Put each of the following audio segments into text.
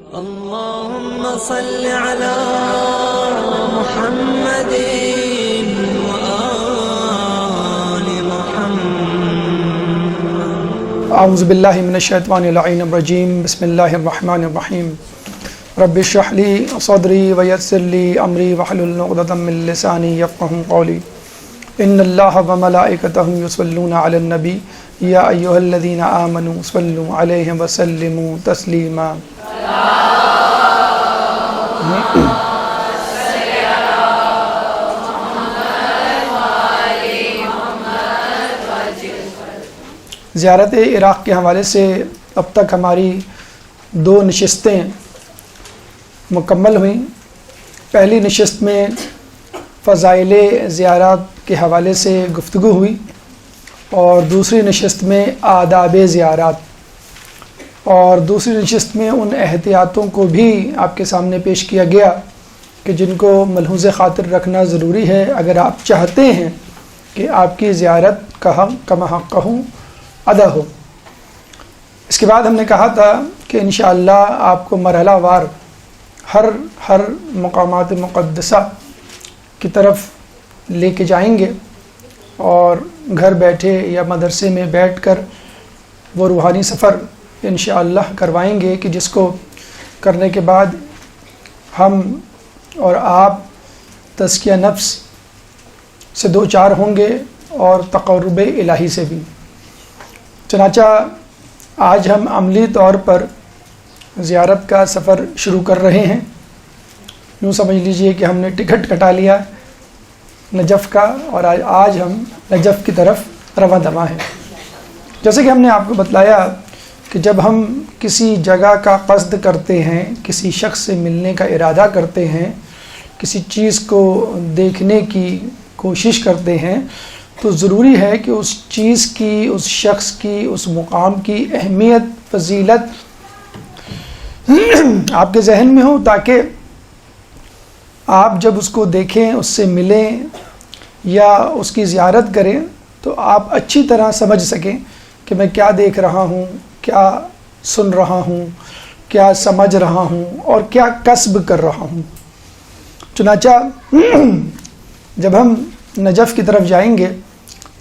اللهم صل على محمد وآل محمد. اعوذ باللہ من الشیطان اللعین الرجیم. بسم اللہ الرحمن الرحیم. رب اشرح لی صدری ویسر لی امری واحلل عقدۃ من لسانی یفقهوا قولی. ان اللہ وملائکتہ یصلون علی النبی یا ایھا الذین آمنوا صلوا علیہ وسلموا تسلیما. زیارت عراق کے حوالے سے اب تک ہماری 2 نشستیں مکمل ہوئیں. پہلی نشست میں فضائل زیارت کے حوالے سے گفتگو ہوئی اور دوسری نشست میں آداب زیارت، اور دوسری نشست میں ان احتیاطوں کو بھی آپ کے سامنے پیش کیا گیا کہ جن کو ملحوظ خاطر رکھنا ضروری ہے اگر آپ چاہتے ہیں کہ آپ کی زیارت کما حقہ ادا ہو. اس کے بعد ہم نے کہا تھا کہ انشاءاللہ آپ کو مرحلہ وار ہر مقامات مقدسہ کی طرف لے کے جائیں گے اور گھر بیٹھے یا مدرسے میں بیٹھ کر وہ روحانی سفر انشاءاللہ کروائیں گے کہ جس کو کرنے کے بعد ہم اور آپ تزکیہ نفس سے دوچار ہوں گے اور تقرب الہی سے بھی. چنانچہ آج ہم عملی طور پر زیارت کا سفر شروع کر رہے ہیں. یوں سمجھ لیجئے کہ ہم نے ٹکٹ کٹا لیا نجف کا اور آج ہم نجف کی طرف رواں دواں ہیں. جیسے کہ ہم نے آپ کو بتلایا کہ جب ہم کسی جگہ کا قصد کرتے ہیں، کسی شخص سے ملنے کا ارادہ کرتے ہیں، کسی چیز کو دیکھنے کی کوشش کرتے ہیں، تو ضروری ہے کہ اس چیز کی، اس شخص کی، اس مقام کی اہمیت، فضیلت آپ کے ذہن میں ہو، تاکہ آپ جب اس کو دیکھیں، اس سے ملیں یا اس کی زیارت کریں تو آپ اچھی طرح سمجھ سکیں کہ میں کیا دیکھ رہا ہوں، کیا سن رہا ہوں، کیا سمجھ رہا ہوں اور کیا کسب کر رہا ہوں. چنانچہ جب ہم نجف کی طرف جائیں گے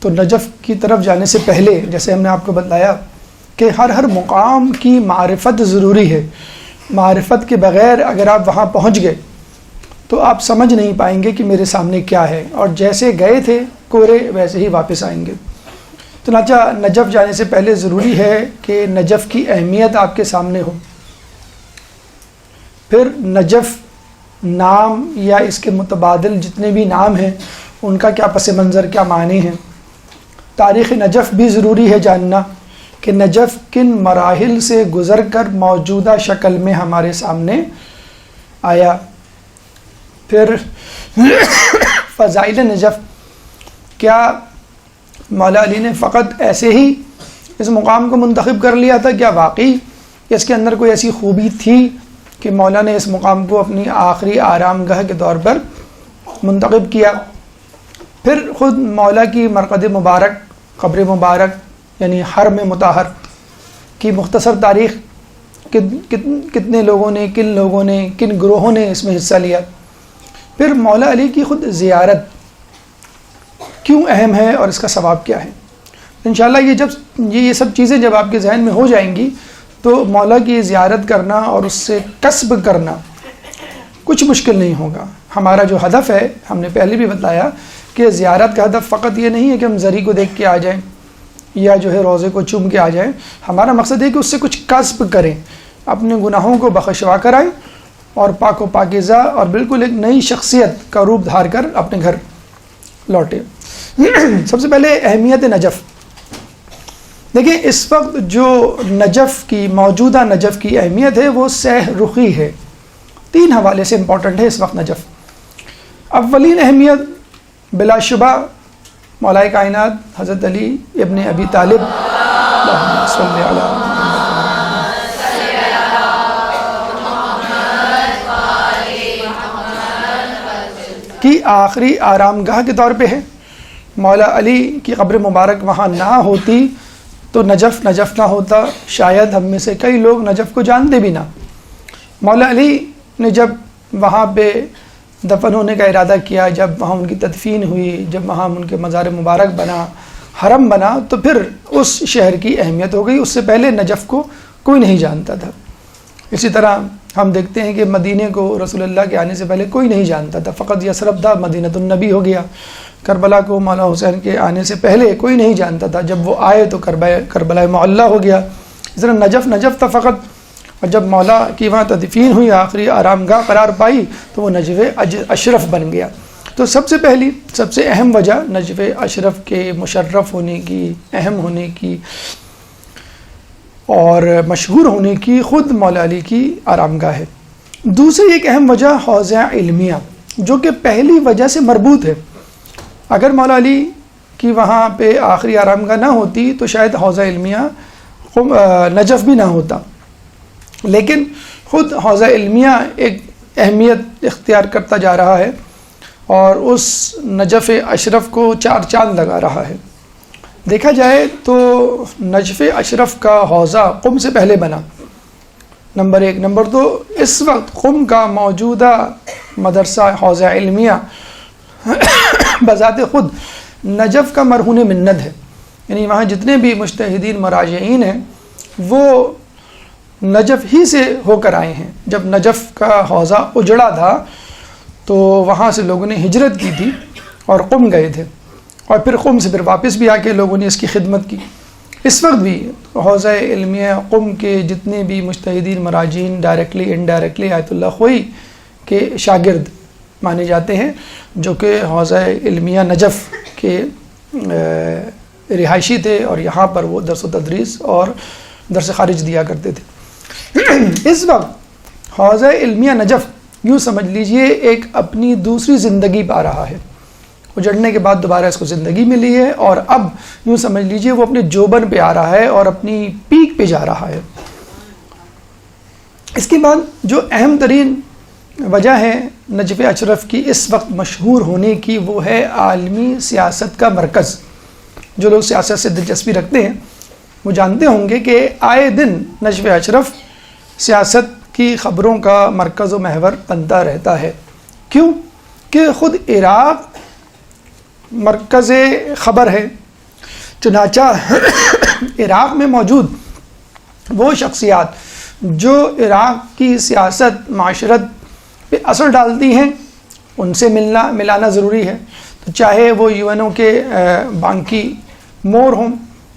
تو نجف کی طرف جانے سے پہلے جیسے ہم نے آپ کو بتلایا کہ ہر مقام کی معرفت ضروری ہے. معرفت کے بغیر اگر آپ وہاں پہنچ گئے تو آپ سمجھ نہیں پائیں گے کہ میرے سامنے کیا ہے، اور جیسے گئے تھے کورے ویسے ہی واپس آئیں گے. چنانچہ نجف جانے سے پہلے ضروری ہے کہ نجف کی اہمیت آپ کے سامنے ہو. پھر نجف نام یا اس کے متبادل جتنے بھی نام ہیں ان کا کیا پس منظر، کیا معنی ہیں. تاریخ نجف بھی ضروری ہے جاننا کہ نجف کن مراحل سے گزر کر موجودہ شکل میں ہمارے سامنے آیا. پھر فضائل نجف، کیا مولا علی نے فقط ایسے ہی اس مقام کو منتخب کر لیا تھا؟ کیا واقعی اس کے اندر کوئی ایسی خوبی تھی کہ مولا نے اس مقام کو اپنی آخری آرام گاہ کے طور پر منتخب کیا؟ پھر خود مولا کی مرقد مبارک، قبر مبارک یعنی حرم مطہر کی مختصر تاریخ، کتنے لوگوں نے، کن لوگوں نے، کن گروہوں نے اس میں حصہ لیا. پھر مولا علی کی خود زیارت کیوں اہم ہے اور اس کا ثواب کیا ہے. انشاءاللہ یہ سب چیزیں جب آپ کے ذہن میں ہو جائیں گی تو مولا کی زیارت کرنا اور اس سے کسب کرنا کچھ مشکل نہیں ہوگا. ہمارا جو ہدف ہے، ہم نے پہلے بھی بتایا کہ زیارت کا ہدف فقط یہ نہیں ہے کہ ہم زری کو دیکھ کے آ جائیں یا جو ہے روضے کو چوم کے آ جائیں. ہمارا مقصد ہے کہ اس سے کچھ کسب کریں، اپنے گناہوں کو بخشوا کر آئیں اور پاک و پاکیزہ اور بالکل ایک نئی شخصیت کا روپ دھار کر اپنے گھر لوٹے. سب سے پہلے اہمیت نجف دیکھیں. اس وقت جو نجف کی، موجودہ نجف کی اہمیت ہے وہ سہ رخی ہے. 3 حوالے سے امپورٹنٹ ہے اس وقت نجف. اولین اہمیت بلا شبہ مولا کائنات حضرت علی ابن ابی طالب اللہم صلی علی کی آخری آرام گاہ کے طور پہ ہے. مولا علی کی قبر مبارک وہاں نہ ہوتی تو نجف نہ ہوتا. شاید ہم میں سے کئی لوگ نجف کو جانتے بھی نہ. مولا علی نے جب وہاں پہ دفن ہونے کا ارادہ کیا، جب وہاں ان کی تدفین ہوئی، جب وہاں ان کے مزار مبارک بنا، حرم بنا، تو پھر اس شہر کی اہمیت ہو گئی۔ اس سے پہلے نجف کو کوئی نہیں جانتا تھا۔ اسی طرح ہم دیکھتے ہیں کہ مدینے کو رسول اللہ کے آنے سے پہلے کوئی نہیں جانتا تھا، فقط یثرب تھا، مدینۃ النبی ہو گیا۔ کربلا کو مولا حسین کے آنے سے پہلے کوئی نہیں جانتا تھا، جب وہ آئے تو کربلا معلی ہو گیا۔ اس طرح نجف تھا فقط، اور جب مولا کی وہاں تدفین ہوئی، آخری آرام گاہ قرار پائی، تو وہ نجف اشرف بن گیا۔ تو سب سے پہلی، سب سے اہم وجہ نجف اشرف کے مشرف ہونے کی، اہم ہونے کی اور مشہور ہونے کی خود مولا علی کی آرام گاہ ہے۔ دوسری ایک اہم وجہ حوضہ علمیہ، جو کہ پہلی وجہ سے مربوط ہے۔ اگر مولا علی کی وہاں پہ آخری آرام گاہ نہ ہوتی تو شاید حوضہ علمیہ نجف بھی نہ ہوتا، لیکن خود حوضہ علمیہ ایک اہمیت اختیار کرتا جا رہا ہے اور اس نجف اشرف کو 4 چاند لگا رہا ہے۔ دیکھا جائے تو نجف اشرف کا حوضہ قم سے پہلے بنا، نمبر 1۔ نمبر 2، اس وقت قم کا موجودہ مدرسہ حوضہ علمیہ بذات خود نجف کا مرہون منت ہے، یعنی وہاں جتنے بھی مجتہدین مراجعین ہیں وہ نجف ہی سے ہو کر آئے ہیں۔ جب نجف کا حوضہ اجڑا تھا تو وہاں سے لوگوں نے ہجرت کی تھی اور قم گئے تھے، اور پھر قم سے پھر واپس بھی آ کے لوگوں نے اس کی خدمت کی۔ اس وقت بھی حوضہ علمیہ قم کے جتنے بھی مجتہدین مراجعین ڈائریکٹلی انڈائریکٹلی آیت اللہ خوئی کے شاگرد مانے جاتے ہیں، جو کہ حوضہ علمیہ نجف کے رہائشی تھے، اور یہاں پر وہ درس و تدریس اور درس خارج دیا کرتے تھے۔ اس وقت حوضہ علمیہ نجف یوں سمجھ لیجئے ایک اپنی دوسری زندگی پا رہا ہے، اجڑنے کے بعد دوبارہ اس کو زندگی ملی ہے، اور اب یوں سمجھ لیجئے وہ اپنے جوبن پہ آ رہا ہے اور اپنی پیک پہ جا رہا ہے۔ اس کے بعد جو اہم ترین وجہ ہے نجف اشرف کی اس وقت مشہور ہونے کی، وہ ہے عالمی سیاست کا مرکز۔ جو لوگ سیاست سے دلچسپی رکھتے ہیں وہ جانتے ہوں گے کہ آئے دن نجف اشرف سیاست کی خبروں کا مرکز و محور بنتا رہتا ہے۔ کیوں؟ کہ خود عراق مرکز خبر ہے، چنانچہ عراق میں موجود وہ شخصیات جو عراق کی سیاست معاشرت پہ اثر ڈالتی ہیں ان سے ملانا ضروری ہے۔ تو چاہے وہ UN کے بانکی مور ہوں،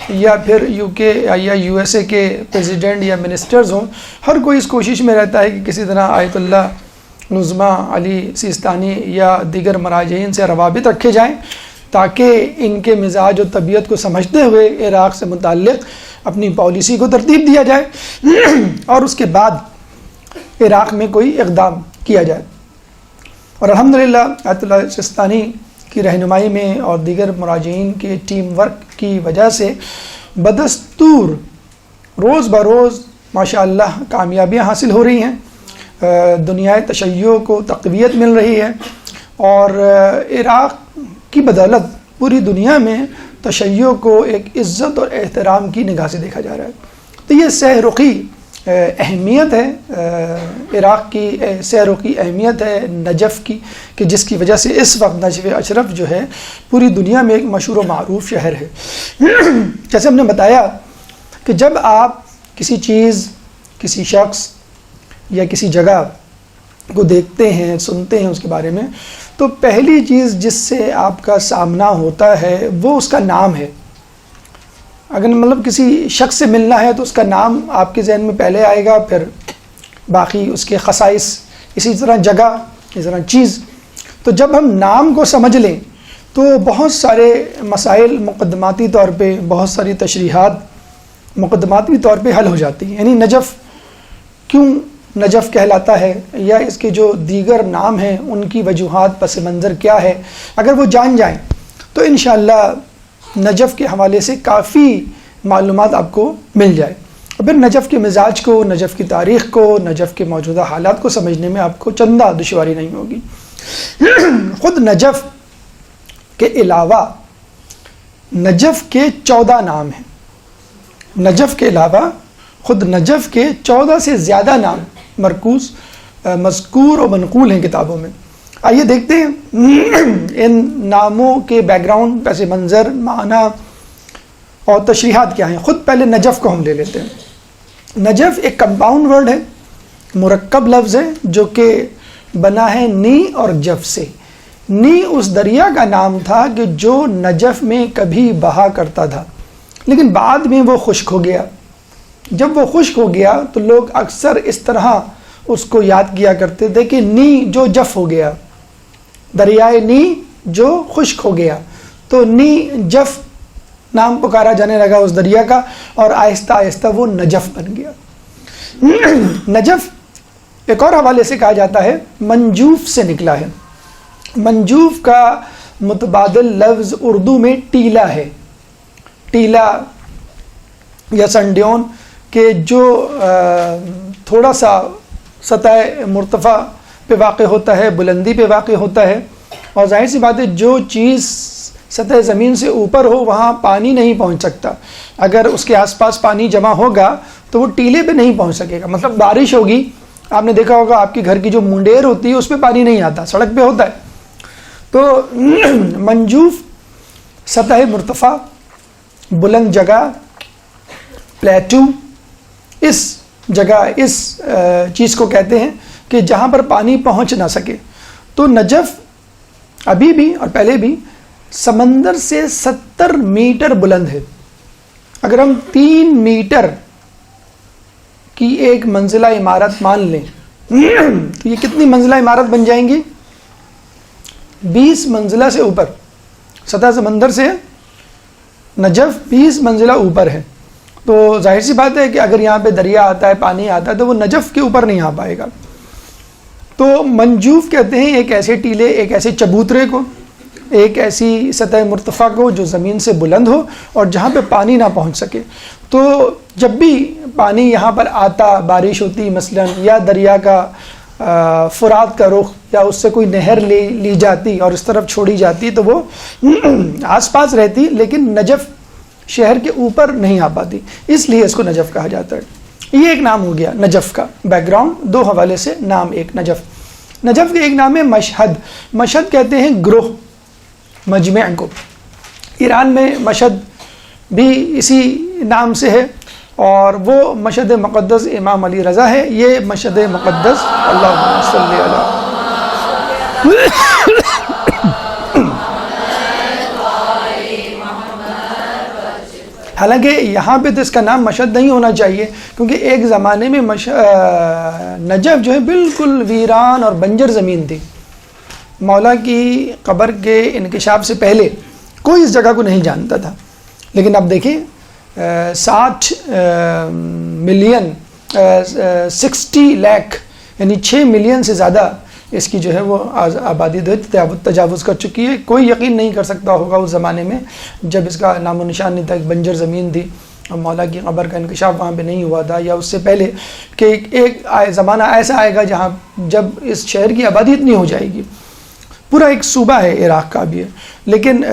یا پھر UK یا USA کے پریزیڈنٹ یا منسٹرز ہوں، ہر کوئی اس کوشش میں رہتا ہے کہ کسی طرح آیت اللہ نظمہ علی سیستانی یا دیگر مراجعین سے روابط رکھے جائیں، تاکہ ان کے مزاج و طبیعت کو سمجھتے ہوئے عراق سے متعلق اپنی پالیسی کو ترتیب دیا جائے اور اس کے بعد عراق میں کوئی اقدام کیا جائے۔ اور الحمدللہ آیت اللہ سیستانی کی رہنمائی میں اور دیگر مراجعین کے ٹیم ورک کی وجہ سے بدستور روز بروز ماشاءاللہ کامیابیاں حاصل ہو رہی ہیں، دنیا تشیع کو تقویت مل رہی ہے، اور عراق کی بدولت پوری دنیا میں تشیع کو ایک عزت اور احترام کی نگاہ سے دیکھا جا رہا ہے۔ تو یہ سہ رخی اہمیت ہے، عراق کی سہ رخی اہمیت ہے نجف کی، کہ جس کی وجہ سے اس وقت نجف اشرف جو ہے پوری دنیا میں ایک مشہور و معروف شہر ہے۔ جیسے ہم نے بتایا کہ جب آپ کسی چیز، کسی شخص یا کسی جگہ کو دیکھتے ہیں، سنتے ہیں اس کے بارے میں، تو پہلی چیز جس سے آپ کا سامنا ہوتا ہے وہ اس کا نام ہے۔ اگر مطلب کسی شخص سے ملنا ہے تو اس کا نام آپ کے ذہن میں پہلے آئے گا، پھر باقی اس کے خصائص، اسی طرح جگہ، اسی طرح چیز۔ تو جب ہم نام کو سمجھ لیں تو بہت سارے مسائل مقدماتی طور پہ، بہت ساری تشریحات مقدماتی طور پہ حل ہو جاتی ہیں۔ یعنی نجف کیوں نجف کہلاتا ہے، یا اس کے جو دیگر نام ہیں ان کی وجوہات، پس منظر کیا ہے، اگر وہ جان جائیں تو انشاءاللہ نجف کے حوالے سے کافی معلومات آپ کو مل جائے، اور پھر نجف کے مزاج کو، نجف کی تاریخ کو، نجف کے موجودہ حالات کو سمجھنے میں آپ کو چندہ دشواری نہیں ہوگی۔ خود نجف کے علاوہ نجف کے 14 نام ہیں۔ نجف کے علاوہ خود نجف کے 14 سے زیادہ نام مرکوز مذکور و منقول ہیں کتابوں میں. آئیے دیکھتے ہیں ان ناموں کے بیک گراؤنڈ، پس منظر، معنی اور تشریحات کیا ہیں. خود پہلے نجف کو ہم لے لیتے ہیں. نجف ایک کمپاؤنڈ ورڈ ہے، مرکب لفظ ہے جو کہ بنا ہے نی اور جف سے. نی اس دریا کا نام تھا کہ جو نجف میں کبھی بہا کرتا تھا، لیکن بعد میں وہ خشک ہو گیا. جب وہ خشک ہو گیا تو لوگ اکثر اس طرح اس کو یاد کیا کرتے تھے کہ نی جو جف ہو گیا، دریائے نی جو خشک ہو گیا، تو نی جف نام پکارا جانے لگا اس دریا کا، اور آہستہ آہستہ وہ نجف بن گیا. نجف ایک اور حوالے سے کہا جاتا ہے منجوف سے نکلا ہے. منجوف کا متبادل لفظ اردو میں ٹیلا ہے. ٹیلا یا سنڈیون کہ جو تھوڑا سا سطح مرتفع پہ واقع ہوتا ہے، بلندی پہ واقع ہوتا ہے، اور ظاہر سی بات ہے جو چیز سطح زمین سے اوپر ہو وہاں پانی نہیں پہنچ سکتا. اگر اس کے آس پاس پانی جمع ہوگا تو وہ ٹیلے پہ نہیں پہنچ سکے گا. مطلب بارش ہوگی، آپ نے دیکھا ہوگا آپ کے گھر کی جو منڈیر ہوتی ہے اس پہ پانی نہیں آتا، سڑک پہ ہوتا ہے. تو منجوف سطح مرتفع، بلند جگہ، پلیٹو، اس جگہ اس چیز کو کہتے ہیں کہ جہاں پر پانی پہنچ نہ سکے. تو نجف ابھی بھی اور پہلے بھی سمندر سے 70 میٹر بلند ہے. اگر ہم 3 میٹر کی ایک منزلہ عمارت مان لیں تو یہ کتنی منزلہ عمارت بن جائیں گی؟ 20 منزلہ سے اوپر. سطح سمندر سے نجف 20 منزلہ اوپر ہے. تو ظاہر سی بات ہے کہ اگر یہاں پہ دریا آتا ہے، پانی آتا ہے، تو وہ نجف کے اوپر نہیں آ پائے گا. تو منجوف کہتے ہیں ایک ایسے ٹیلے، ایک ایسے چبوترے کو، ایک ایسی سطح مرتفع کو جو زمین سے بلند ہو اور جہاں پہ پانی نہ پہنچ سکے. تو جب بھی پانی یہاں پر آتا، بارش ہوتی مثلا، یا دریا کا فرات کا رخ یا اس سے کوئی نہر لی جاتی اور اس طرف چھوڑی جاتی تو وہ آس پاس رہتی، لیکن نجف شہر کے اوپر نہیں آ پاتی، اس لیے اس کو نجف کہا جاتا ہے. یہ ایک نام ہو گیا نجف کا. بیک گراؤنڈ 2 حوالے سے نام ایک نجف. نجف کا ایک نام ہے مشہد. مشہد کہتے ہیں گروہ، مجمع کو. ایران میں مشہد بھی اسی نام سے ہے، اور وہ مشہد مقدس امام علی رضا ہے. یہ مشہد مقدس اللہم صلی علی حالانکہ یہاں پہ تو اس کا نام مشہد نہیں ہونا چاہیے، کیونکہ ایک زمانے میں نجف جو ہے بالکل ویران اور بنجر زمین تھی. مولا کی قبر کے انکشاف سے پہلے کوئی اس جگہ کو نہیں جانتا تھا. لیکن اب دیکھیں 60 ملین 60 لاکھ یعنی 6 ملین سے زیادہ اس کی جو ہے وہ آبادی تجاوز کر چکی ہے. کوئی یقین نہیں کر سکتا ہوگا اس زمانے میں جب اس کا نام و نشان نہیں تھا، ایک بنجر زمین تھی اور مولا کی قبر کا انکشاف وہاں پہ نہیں ہوا تھا، یا اس سے پہلے کہ ایک زمانہ ایسا آئے گا جہاں جب اس شہر کی آبادی اتنی ہو جائے گی. پورا ایک صوبہ ہے عراق کا بھی ہے، لیکن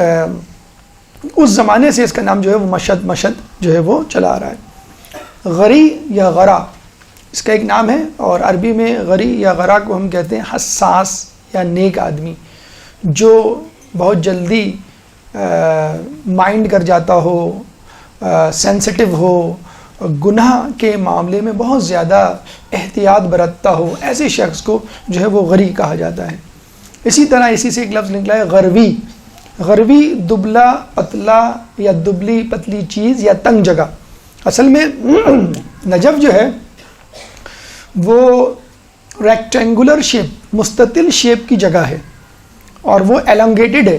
اس زمانے سے اس کا نام جو ہے وہ مشہد جو ہے وہ چلا آ رہا ہے. غری یا غرا اس کا ایک نام ہے، اور عربی میں غری یا غرا کو ہم کہتے ہیں حساس یا نیک آدمی، جو بہت جلدی مائنڈ کر جاتا ہو، سینسٹیو ہو، گناہ کے معاملے میں بہت زیادہ احتیاط برتتا ہو. ایسے شخص کو جو ہے وہ غری کہا جاتا ہے. اسی طرح اسی سے ایک لفظ نکلا ہے غروی. غروی دبلا پتلا یا دبلی پتلی چیز یا تنگ جگہ. اصل میں نجف جو ہے وہ ریکٹینگولر شیپ، مستطیل شیپ کی جگہ ہے، اور وہ ایلانگیٹڈ ہے،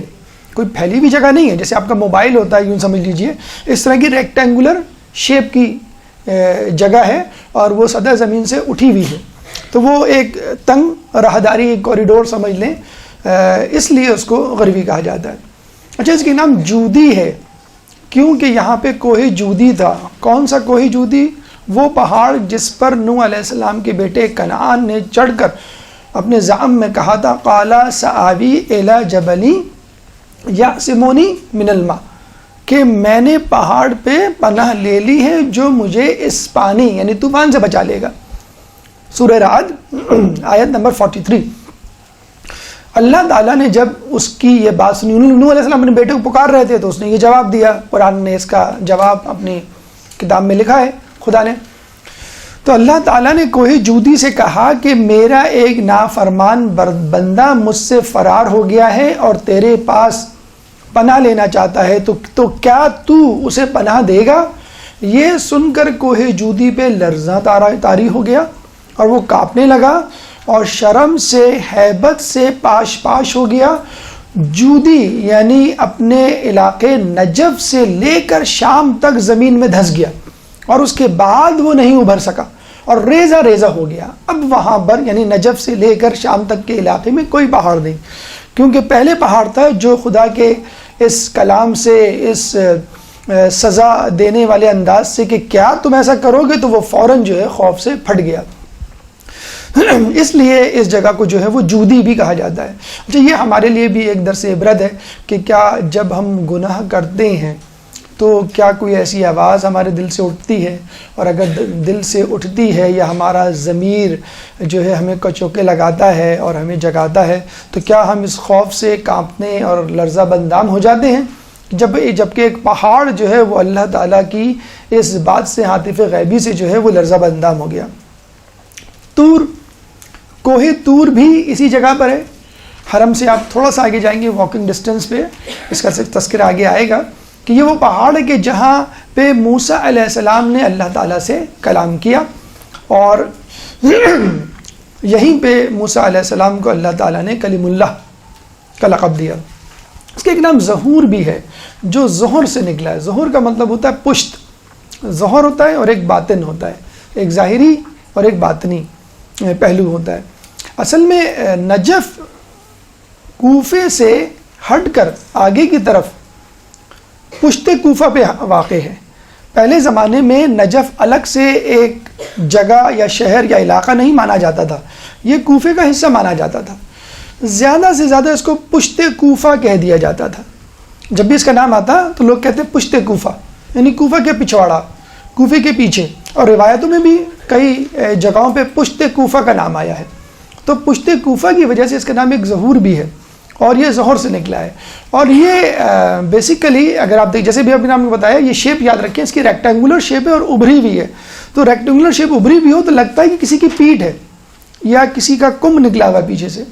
کوئی پھیلی ہوئی جگہ نہیں ہے جیسے آپ کا موبائل ہوتا ہے، یوں سمجھ لیجئے اس طرح کی ریکٹینگولر شیپ کی جگہ ہے، اور وہ سطح زمین سے اٹھی ہوئی ہے. تو وہ ایک تنگ راہداری کوریڈور سمجھ لیں، اس لیے اس کو غروی کہا جاتا ہے. اچھا، اس کے نام جودی ہے کیونکہ یہاں پہ کوہ جودی تھا. کون سا کوہ جودی؟ وہ پہاڑ جس پر نوح علیہ السلام کے بیٹے کنعان نے چڑھ کر اپنے زعم میں کہا تھا قالا سآوی الی جبلی یعصمونی من الماء، کہ میں نے پہاڑ پہ پناہ لے لی ہے جو مجھے اس پانی یعنی طوفان سے بچا لے گا. سورہ رعد آیت نمبر 43. اللہ تعالیٰ نے جب اس کی یہ بات سنی، نوح علیہ السلام اپنے بیٹے کو پکار رہے تھے تو اس نے یہ جواب دیا. قرآن نے اس کا جواب اپنی کتاب میں لکھا ہے خدا نے. تو اللہ تعالیٰ نے کوہ جودی سے کہا کہ میرا ایک نافرمان بندہ مجھ سے فرار ہو گیا ہے اور تیرے پاس پناہ لینا چاہتا ہے، تو کیا تو اسے پناہ دے گا؟ یہ سن کر کوہ جودی پہ لرزاں طاری ہو گیا اور وہ کانپنے لگا اور شرم سے ہیبت سے پاش پاش ہو گیا. جودی یعنی اپنے علاقے نجف سے لے کر شام تک زمین میں دھس گیا اور اس کے بعد وہ نہیں ابھر سکا اور ریزہ ریزہ ہو گیا. اب وہاں پر یعنی نجف سے لے کر شام تک کے علاقے میں کوئی پہاڑ نہیں، کیونکہ پہلے پہاڑ تھا جو خدا کے اس کلام سے، اس سزا دینے والے انداز سے کہ کیا تم ایسا کرو گے، تو وہ فوراً جو ہے خوف سے پھٹ گیا. اس لیے اس جگہ کو جو ہے وہ جودی بھی کہا جاتا ہے. اچھا، یہ ہمارے لیے بھی ایک درس عبرت ہے کہ کیا جب ہم گناہ کرتے ہیں تو کیا کوئی ایسی آواز ہمارے دل سے اٹھتی ہے، اور اگر دل سے اٹھتی ہے یا ہمارا ضمیر جو ہے ہمیں کچوکے لگاتا ہے اور ہمیں جگاتا ہے، تو کیا ہم اس خوف سے کانپنے اور لرزہ بندام ہو جاتے ہیں؟ جبکہ ایک پہاڑ جو ہے وہ اللہ تعالیٰ کی اس بات سے، عاطف غیبی سے جو ہے وہ لرزہ بندام ہو گیا. طور، کوہ طور بھی اسی جگہ پر ہے. حرم سے آپ تھوڑا سا آگے جائیں گے، واکنگ ڈسٹینس پہ اس کا تذکرہ آگے آئے گا کہ یہ وہ پہاڑ ہے کہ جہاں پہ موسیٰ علیہ السلام نے اللہ تعالیٰ سے کلام کیا، اور یہیں پہ موسیٰ علیہ السلام کو اللہ تعالیٰ نے کلیم اللہ کا لقب دیا. اس کا ایک نام ظہور بھی ہے جو ظہر سے نکلا ہے. ظہور کا مطلب ہوتا ہے پشت. ظہر ہوتا ہے اور ایک باطن ہوتا ہے، ایک ظاہری اور ایک باطنی پہلو ہوتا ہے. اصل میں نجف کوفے سے ہٹ کر آگے کی طرف پشت کوفہ پہ واقع ہے. پہلے زمانے میں نجف الگ سے ایک جگہ یا شہر یا علاقہ نہیں مانا جاتا تھا، یہ کوفے کا حصہ مانا جاتا تھا. زیادہ سے زیادہ اس کو پشت کوفہ کہہ دیا جاتا تھا. جب بھی اس کا نام آتا تو لوگ کہتے پشت کوفہ، یعنی کوفہ کے پچھواڑا، کوفے کے پیچھے. اور روایتوں میں بھی کئی جگہوں پہ پشت کوفہ کا نام آیا ہے. تو پشت کوفہ کی وجہ سے اس کا نام ایک ظہور بھی ہے، اور یہ ظہر سے نکلا ہے. اور یہ بیسیکلی اگر آپ دیکھ، جیسے بھی اپنے نام نے بتایا، یہ شیپ یاد رکھیں، اس کی ریکٹینگولر شیپ ہے اور ابھری بھی ہے. تو ریکٹینگولر شیپ ابھری بھی ہو تو لگتا ہے کہ کسی کی پیٹھ ہے یا کسی کا کم نکلا ہوا پیچھے سے.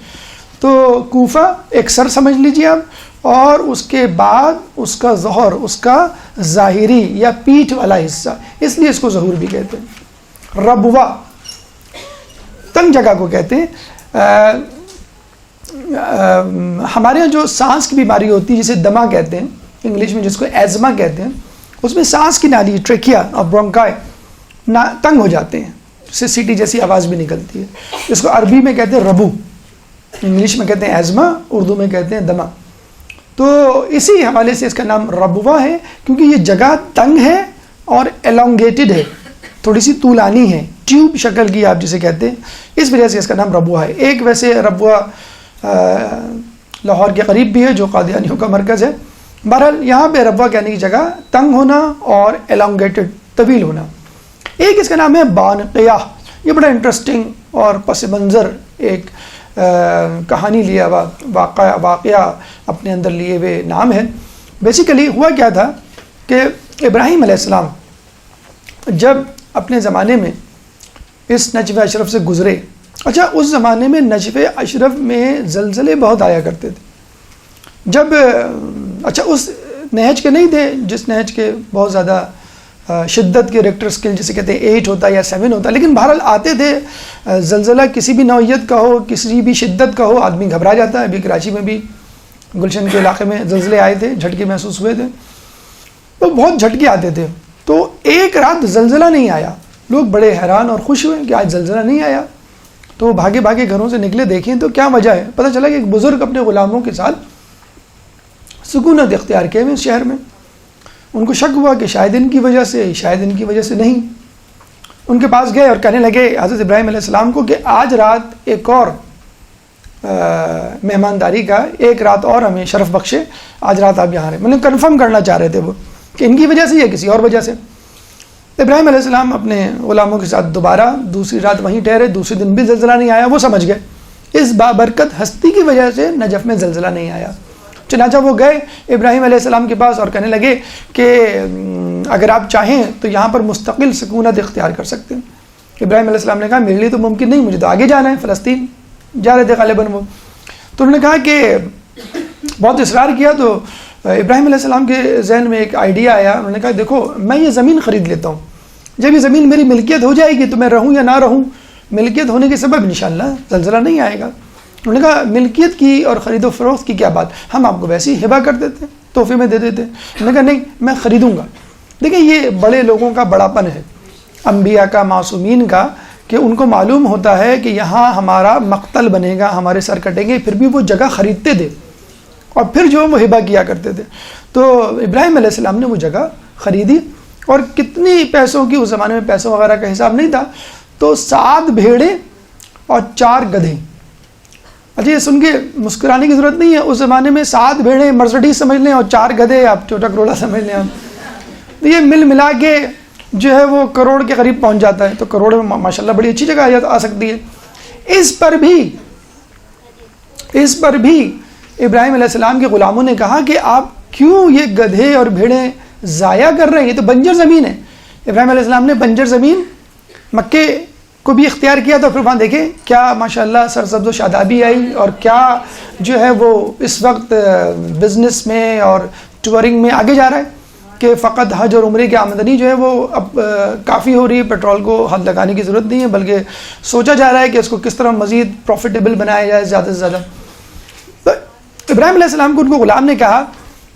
تو کوفہ ایک سر سمجھ لیجیے آپ، اور اس کے بعد اس کا ظہر، اس کا ظاہری یا پیٹھ والا حصہ، اس لیے اس کو ظہور بھی کہتے ہیں. ربوہ، تنگ جگہ کو کہتے ہیں. ہمارے یہاں جو سانس کی بیماری ہوتی ہے جسے دمہ کہتے ہیں انگلش میں، جس کو ایزما کہتے ہیں، اس میں سانس کی نالی ٹریکیا اور برونکائی تنگ ہو جاتے ہیں، اس سے سیٹی جیسی آواز بھی نکلتی ہے. اس کو عربی میں کہتے ہیں ربو، انگلش میں کہتے ہیں ایزما، اردو میں کہتے ہیں دمہ. تو اسی حوالے سے اس کا نام ربوہ ہے، کیونکہ یہ جگہ تنگ ہے اور ایلونگیٹڈ ہے، تھوڑی سی طولانی ہے، ٹیوب شکل کی آپ جسے کہتے ہیں، اس وجہ سے اس کا نام ربوہ ہے. ایک ویسے ربوہ لاہور کے قریب بھی ہے جو قادیانیوں کا مرکز ہے. بہرحال یہاں پہ ربوہ کہنے کی جگہ تنگ ہونا اور ایلونگیٹڈ، طویل ہونا. ایک اس کا نام ہے بانقیہ. یہ بڑا انٹرسٹنگ اور پس منظر ایک کہانی لیا ہوا واقعہ اپنے اندر لیے ہوئے نام ہے. بیسیکلی ہوا کیا تھا کہ ابراہیم علیہ السلام جب اپنے زمانے میں اس نجف اشرف سے گزرے. اچھا، اس زمانے میں نجف اشرف میں زلزلے بہت آیا کرتے تھے. جب اچھا اس نہج کے نہیں تھے جس نہج کے بہت زیادہ شدت کے ریکٹر اسکیل جسے کہتے ہیں 8 ہوتا ہے یا 7 ہوتا ہے، لیکن بہرحال آتے تھے. زلزلہ کسی بھی نوعیت کا ہو، کسی بھی شدت کا ہو، آدمی گھبرا جاتا ہے. ابھی کراچی میں بھی گلشن کے علاقے میں زلزلے آئے تھے، جھٹکے محسوس ہوئے تھے، تو بہت جھٹکے آتے تھے. تو ایک رات زلزلہ نہیں آیا. لوگ بڑے حیران اور خوش ہوئے کہ آج زلزلہ نہیں آیا. تو وہ بھاگے بھاگے گھروں سے نکلے، دیکھیں تو کیا وجہ ہے. پتہ چلا کہ ایک بزرگ اپنے غلاموں کے ساتھ سکونت اختیار کیے ہوئے شہر میں. ان کو شک ہوا کہ شاید ان کی وجہ سے، شاید ان کی وجہ سے نہیں. ان کے پاس گئے اور کہنے لگے حضرت ابراہیم علیہ السلام کو کہ آج رات ایک اور مہمانداری کا، ایک رات اور ہمیں شرف بخشے، آج رات آپ یہاں رہے. مطلب کنفرم کرنا چاہ رہے تھے وہ کہ ان کی وجہ سے یا کسی اور وجہ سے. ابراہیم علیہ السلام اپنے غلاموں کے ساتھ دوبارہ دوسری رات وہیں ٹھہرے، دوسرے دن بھی زلزلہ نہیں آیا، وہ سمجھ گئے اس بابرکت ہستی کی وجہ سے نجف میں زلزلہ نہیں آیا۔ چنانچہ وہ گئے ابراہیم علیہ السلام کے پاس اور کہنے لگے کہ اگر آپ چاہیں تو یہاں پر مستقل سکونت اختیار کر سکتے ہیں۔ ابراہیم علیہ السلام نے کہا میرے لیے تو ممکن نہیں، مجھے تو آگے جانا ہے، فلسطین جا رہے تھے غالباً وہ۔ تو انہوں نے کہا کہ بہت اصرار کیا، تو ابراہیم علیہ السلام کے ذہن میں ایک آئیڈیا آیا۔ انہوں نے کہا دیکھو میں یہ زمین خرید لیتا ہوں، جب یہ زمین میری ملکیت ہو جائے گی تو میں رہوں یا نہ رہوں، ملکیت ہونے کے سبب انشاءاللہ زلزلہ نہیں آئے گا۔ انہوں نے کہا ملکیت کی اور خرید و فروخت کی کیا بات، ہم آپ کو ویسے ہی ہبہ کر دیتے، تحفے میں دے دیتے۔ انہوں نے کہا نہیں میں خریدوں گا۔ دیکھیں یہ بڑے لوگوں کا بڑا پن ہے، انبیاء کا، معصومین کا، کہ ان کو معلوم ہوتا ہے کہ یہاں ہمارا مقتل بنے گا، ہمارے سر کٹیں گے، پھر بھی وہ جگہ خریدتے تھے اور پھر جو وہ ہبہ کیا کرتے تھے۔ تو ابراہیم علیہ السلام نے وہ جگہ خریدی، اور کتنی پیسوں کی، اس زمانے میں پیسوں وغیرہ کا حساب نہیں تھا، تو 7 بھیڑیں اور 4 گدھے۔ اچھا یہ سن کے مسکرانے کی ضرورت نہیں ہے، اس زمانے میں 7 بھیڑیں مرسڈیز سمجھ لیں اور 4 گدھے آپ چھوٹا کروڑا سمجھ لیں آپ، تو یہ مل ملا کے جو ہے وہ کروڑ کے قریب پہنچ جاتا ہے۔ تو کروڑ میں ماشاءاللہ بڑی اچھی جگہ آ سکتی ہے۔ اس پر بھی ابراہیم علیہ السلام کے غلاموں نے کہا کہ آپ کیوں یہ گدھے اور بھیڑیں ضائع کر رہے ہیں، یہ تو بنجر زمین ہے۔ ابراہیم علیہ السلام نے بنجر زمین مکے کو بھی اختیار کیا، تو پھر وہاں دیکھیں کیا ماشاءاللہ سرسبز و شادابی آئی، اور کیا جو ہے وہ اس وقت بزنس میں اور ٹورنگ میں آگے جا رہا ہے کہ فقط حج اور عمرے کی آمدنی جو ہے وہ اب کافی ہو رہی ہے، پیٹرول کو حد لگانے کی ضرورت نہیں ہے، بلکہ سوچا جا رہا ہے کہ اس کو کس طرح مزید پروفیٹیبل بنایا جائے زیادہ سے زیادہ۔ تو ابراہیم علیہ السلام کو ان کو غلام نے کہا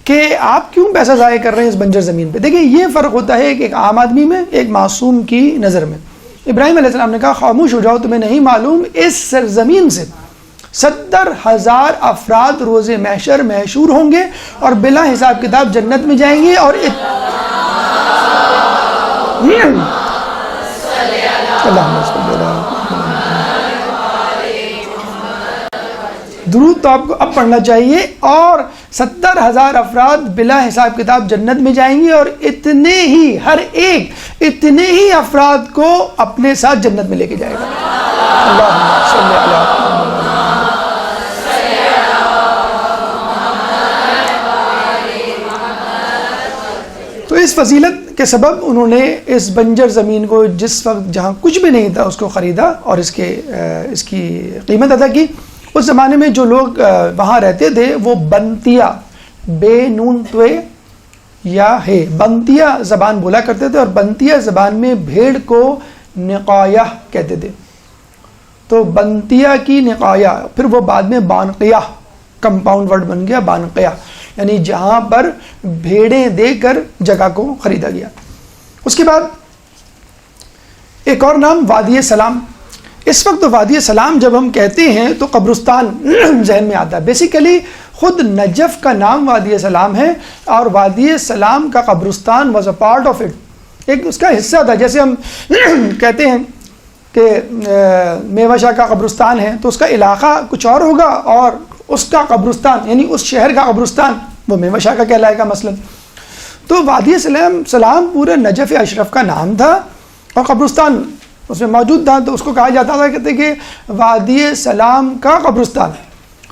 کہ آپ کیوں پیسہ ضائع کر رہے ہیں اس بنجر زمین پہ۔ دیکھیں یہ فرق ہوتا ہے ایک عام آدمی میں، ایک معصوم کی نظر میں۔ ابراہیم علیہ السلام نے کہا خاموش ہو جاؤ، تمہیں نہیں معلوم اس سرزمین سے 70,000 افراد روز محشر محشور ہوں گے اور بلا حساب کتاب جنت میں جائیں گے، اور درود تو آپ کو اب پڑھنا چاہیے، اور 70,000 افراد بلا حساب کتاب جنت میں جائیں گے، اور اتنے ہی ہر ایک اتنے ہی افراد کو اپنے ساتھ جنت میں لے کے جائے گا۔ اللہم صلی علی محمد۔ تو اس فضیلت کے سبب انہوں نے اس بنجر زمین کو جس وقت جہاں کچھ بھی نہیں تھا اس کو خریدا اور اس کی قیمت ادا کی۔ اس زمانے میں جو لوگ وہاں رہتے تھے وہ بنتیا، بے نون توے یا ہے، بنتیا زبان بولا کرتے تھے، اور بنتیا زبان میں بھیڑ کو نقایہ کہتے تھے۔ تو بنتیا کی نقایہ، پھر وہ بعد میں بانقیہ کمپاؤنڈ ورڈ بن گیا، بانقیہ یعنی جہاں پر بھیڑیں دے کر جگہ کو خریدا گیا۔ اس کے بعد ایک اور نام وادی سلام۔ اس وقت وادی سلام جب ہم کہتے ہیں تو قبرستان ذہن میں آتا ہے۔ بیسیکلی خود نجف کا نام وادی سلام ہے، اور وادی سلام کا قبرستان was a part of it, ایک اس کا حصہ تھا۔ جیسے ہم کہتے ہیں کہ میوہ شاہ کا قبرستان ہے، تو اس کا علاقہ کچھ اور ہوگا، اور اس کا قبرستان یعنی اس شہر کا قبرستان وہ میوہ شاہ کا کہلائے گا مثلا۔ تو وادی سلام پورے نجف اشرف کا نام تھا، اور قبرستان اس میں موجود تھا، تو اس کو کہا جاتا تھا کہتے کہ وادی سلام کا قبرستان۔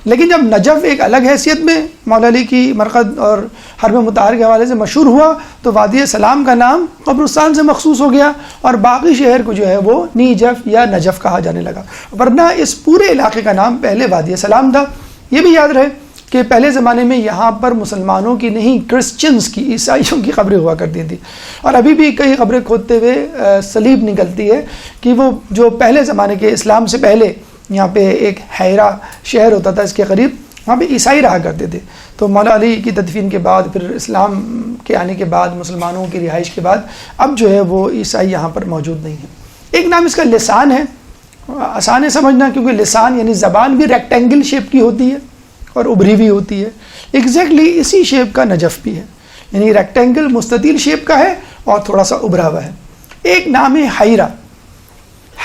لیکن جب نجف ایک الگ حیثیت میں مولا علی کی مرقد اور حرم مطہر کے حوالے سے مشہور ہوا، تو وادی سلام کا نام قبرستان سے مخصوص ہو گیا، اور باقی شہر کو جو ہے وہ نیجف یا نجف کہا جانے لگا، ورنہ اس پورے علاقے کا نام پہلے وادی سلام تھا۔ یہ بھی یاد رہے کہ پہلے زمانے میں یہاں پر مسلمانوں کی نہیں، کرسچنز کی، عیسائیوں کی قبریں ہوا کرتی تھیں، اور ابھی بھی کئی قبریں کھودتے ہوئے صلیب نکلتی ہے کہ وہ جو پہلے زمانے کے اسلام سے پہلے یہاں پہ ایک حیرہ شہر ہوتا تھا اس کے قریب، وہاں پہ عیسائی رہا کرتے تھے۔ تو مولا علی کی تدفین کے بعد، پھر اسلام کے آنے کے بعد، مسلمانوں کی رہائش کے بعد، اب جو ہے وہ عیسائی یہاں پر موجود نہیں ہیں۔ ایک نام اس کا لسان ہے، آسان ہے سمجھنا، کیونکہ لسان یعنی زبان بھی ریکٹینگل شیپ کی ہوتی ہے اور ابھری ہوئی ہوتی ہے، ایگزیکٹلی اسی شیپ کا نجف بھی ہے، یعنی ریکٹینگل مستطیل شیپ کا ہے اور تھوڑا سا ابھرا ہوا ہے۔ ایک نام ہے حیرہ۔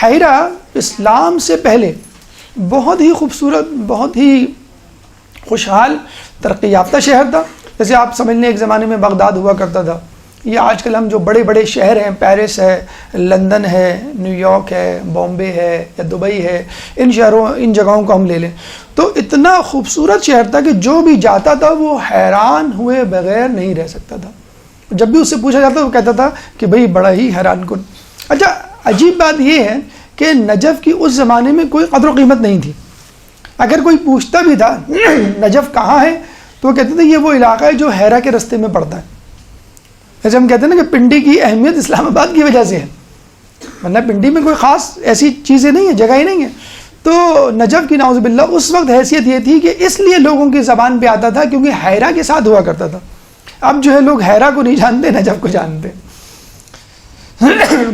حیرہ اسلام سے پہلے بہت ہی خوبصورت، بہت ہی خوشحال، ترقی یافتہ شہر تھا۔ جیسے آپ سمجھ لیں ایک زمانے میں بغداد ہوا کرتا تھا، یہ آج کل ہم جو بڑے بڑے شہر ہیں، پیرس ہے، لندن ہے، نیو یارک ہے، بامبے ہے یا دبئی ہے، ان شہروں ان جگہوں کو ہم لے لیں تو اتنا خوبصورت شہر تھا کہ جو بھی جاتا تھا وہ حیران ہوئے بغیر نہیں رہ سکتا تھا. جب بھی اس سے پوچھا جاتا وہ کہتا تھا کہ بھئی بڑا ہی حیران کن. اچھا عجیب بات یہ ہے کہ نجف کی اس زمانے میں کوئی قدر و قیمت نہیں تھی. اگر کوئی پوچھتا بھی تھا نجف کہاں ہے تو وہ کہتے تھے یہ وہ علاقہ ہے جو حیرہ کے رستے میں پڑتا ہے. جیسے ہم کہتے ہیں نا کہ پنڈی کی اہمیت اسلام آباد کی وجہ سے ہے، ورنہ پنڈی میں کوئی خاص ایسی چیزیں نہیں ہیں، جگہ ہی نہیں ہے. تو نجف کی نعوذ باللہ اس وقت حیثیت یہ تھی کہ اس لیے لوگوں کی زبان پہ آتا تھا کیونکہ حیرہ کے ساتھ ہوا کرتا تھا. اب جو ہے لوگ حیرہ کو نہیں جانتے، نجف کو جانتے.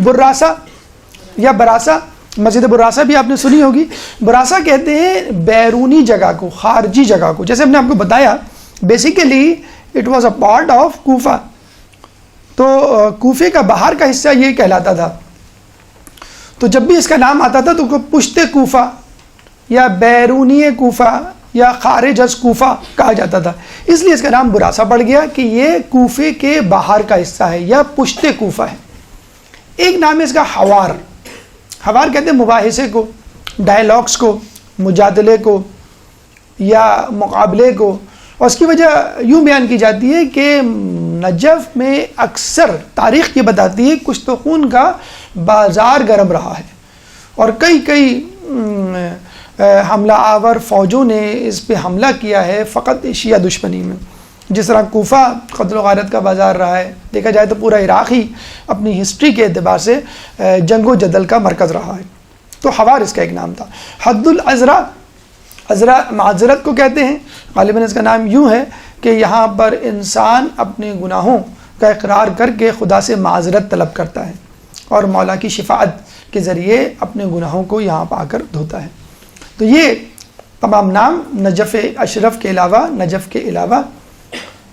براسا یا براسا، مسجد براسا بھی آپ نے سنی ہوگی. براسا کہتے ہیں بیرونی جگہ کو، خارجی جگہ کو. جیسے ہم نے آپ کو بتایا basically it was a part of Kufa, تو کوفے کا باہر کا حصہ یہ کہلاتا تھا. تو جب بھی اس کا نام آتا تھا تو پشت کوفہ یا بیرونی کوفہ یا خارج از کوفہ کہا جاتا تھا. اس لیے اس کا نام براسا پڑ گیا کہ یہ کوفے کے باہر کا حصہ ہے یا پشت کوفہ ہے. ایک نام ہے اس کا حوار. حوار کہتے ہیں مباحثے کو، ڈائلاگس کو، مجادلے کو یا مقابلے کو. اور اس کی وجہ یوں بیان کی جاتی ہے کہ نجف میں اکثر تاریخ یہ بتاتی ہے کشت و خون کا بازار گرم رہا ہے اور کئی حملہ آور فوجوں نے اس پہ حملہ کیا ہے فقط شیعہ دشمنی میں. جس طرح کوفہ قتل و غارت کا بازار رہا ہے، دیکھا جائے تو پورا عراق ہی اپنی ہسٹری کے اعتبار سے جنگ و جدل کا مرکز رہا ہے. تو حوار اس کا ایک نام تھا. حد العذرا، عذرا معذرت کو کہتے ہیں، غالباً اس کا نام یوں ہے کہ یہاں پر انسان اپنے گناہوں کا اقرار کر کے خدا سے معذرت طلب کرتا ہے اور مولا کی شفاعت کے ذریعے اپنے گناہوں کو یہاں پا کر دھوتا ہے. تو یہ تمام نام نجف اشرف کے علاوہ، نجف کے علاوہ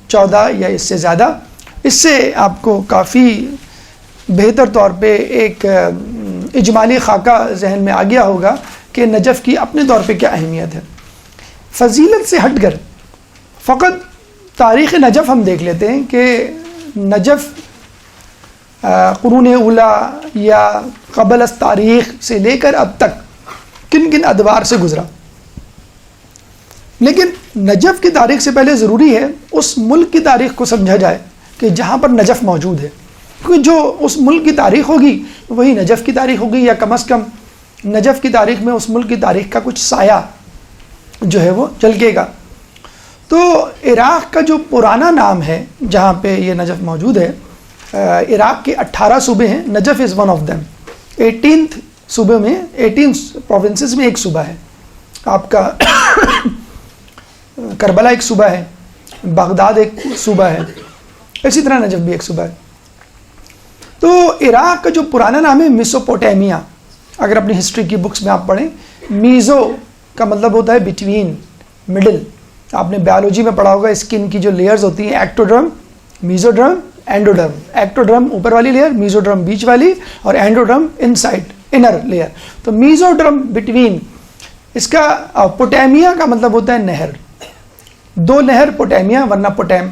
14 یا اس سے زیادہ. اس سے آپ کو کافی بہتر طور پہ ایک اجمالی خاکہ ذہن میں آ گیا ہوگا کہ نجف کی اپنے طور پہ کیا اہمیت ہے. فضیلت سے ہٹ کر فقط تاریخ نجف ہم دیکھ لیتے ہیں کہ نجف قرون اولا یا قبل از تاریخ سے لے کر اب تک کن کن ادوار سے گزرا. لیکن نجف کی تاریخ سے پہلے ضروری ہے اس ملک کی تاریخ کو سمجھا جائے کہ جہاں پر نجف موجود ہے، کیونکہ جو اس ملک کی تاریخ ہوگی وہی نجف کی تاریخ ہوگی، یا کم از کم نجف کی تاریخ میں اس ملک کی تاریخ کا کچھ سایہ جو ہے وہ جھلکے گا. تو عراق کا جو پرانا نام ہے جہاں پہ یہ نجف موجود ہے، عراق کے 18 صوبے ہیں، Najaf is one of them. 18 صوبے میں 18 پروونسز میں ایک صوبہ ہے. آپ کا کربلا ایک صوبہ ہے، بغداد ایک صوبہ ہے، اسی طرح نجف بھی ایک صوبہ ہے. تو عراق کا جو پرانا نام ہے میسوپوٹیمیا. اگر اپنی ہسٹری کی بکس میں آپ پڑھیں، میزو کا مطلب ہوتا ہے بٹوین، مڈل. آپ نے بیالوجی میں پڑھا ہوگا اسکن کی جو لیئرز ہوتی ہیں، ایکٹوڈرم، میزوڈرم، اینڈوڈرم. ایکٹوڈرم اوپر والی لیئر، میزوڈرم بیچ والی، اور اینڈوڈرم ان سائڈ انر لیئر. تو میزوڈرم بٹوین. اس کا پوٹیمیا کا مطلب ہوتا ہے نہر. دو نہر پوٹیمیا، ورنہ پوٹیم.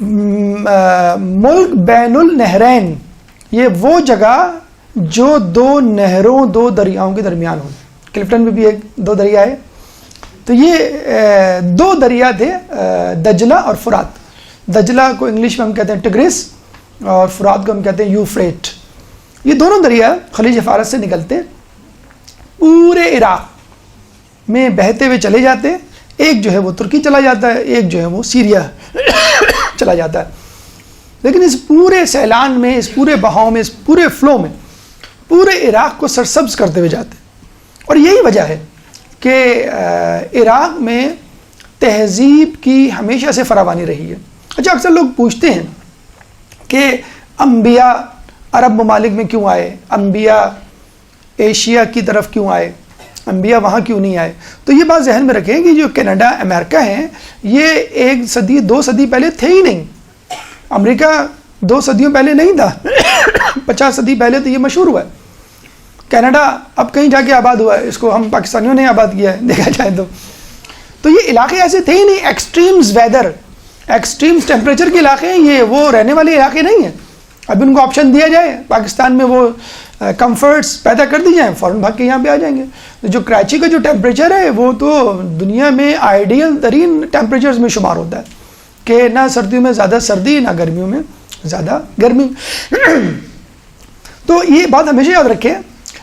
ملک بین النہرین، یہ وہ جگہ جو دو نہروں، دو دریاؤں کے درمیان ہو. کلفٹن میں بھی ایک دو دریا ہے. تو یہ دو دریا تھے، دجلہ اور فرات. دجلہ کو انگلش میں ہم کہتے ہیں ٹگریس اور فرات کو ہم کہتے ہیں یوفریٹ. یہ دونوں دریا خلیج فارس سے نکلتے پورے عراق میں بہتے ہوئے چلے جاتے. ایک جو ہے وہ ترکی چلا جاتا ہے، ایک جو ہے وہ سیریا چلا جاتا ہے. لیکن اس پورے سیلان میں، اس پورے بہاؤ میں، اس پورے فلو میں پورے عراق کو سرسبز کرتے ہوئے جاتے. اور یہی وجہ ہے کہ عراق میں تہذیب کی ہمیشہ سے فراوانی رہی ہے. اچھا، اکثر لوگ پوچھتے ہیں کہ انبیاء عرب ممالک میں کیوں آئے، انبیاء ایشیا کی طرف کیوں آئے، انبیاء وہاں کیوں نہیں آئے. تو یہ بات ذہن میں رکھیں کہ جو کینیڈا، امریکہ ہیں، یہ 1 صدی 2 صدی پہلے تھے ہی نہیں. امریکہ 2 صدیوں پہلے نہیں تھا. 50 صدی پہلے تو یہ مشہور ہوا ہے. کینیڈا اب کہیں جا کے آباد ہوا ہے، اس کو ہم پاکستانیوں نے آباد کیا ہے دیکھا جائے تو. تو یہ علاقے ایسے تھے ہی نہیں. ایکسٹریمز ویدر، ایکسٹریم ٹیمپریچر کے علاقے ہیں یہ، وہ رہنے والے علاقے نہیں ہیں. اب ان کو آپشن دیا جائے پاکستان میں وہ کمفرٹس پیدا کر دی جائیں، فوراً بھاگ کے یہاں پہ آ جائیں گے. جو کراچی کا جو ٹیمپریچر ہے وہ تو دنیا میں آئیڈیل ترین ٹیمپریچرز میں شمار ہوتا ہے کہ نہ سردیوں میں زیادہ سردی نہ گرمیوں میں زیادہ گرمی. تو یہ بات ہمیشہ یاد رکھیں،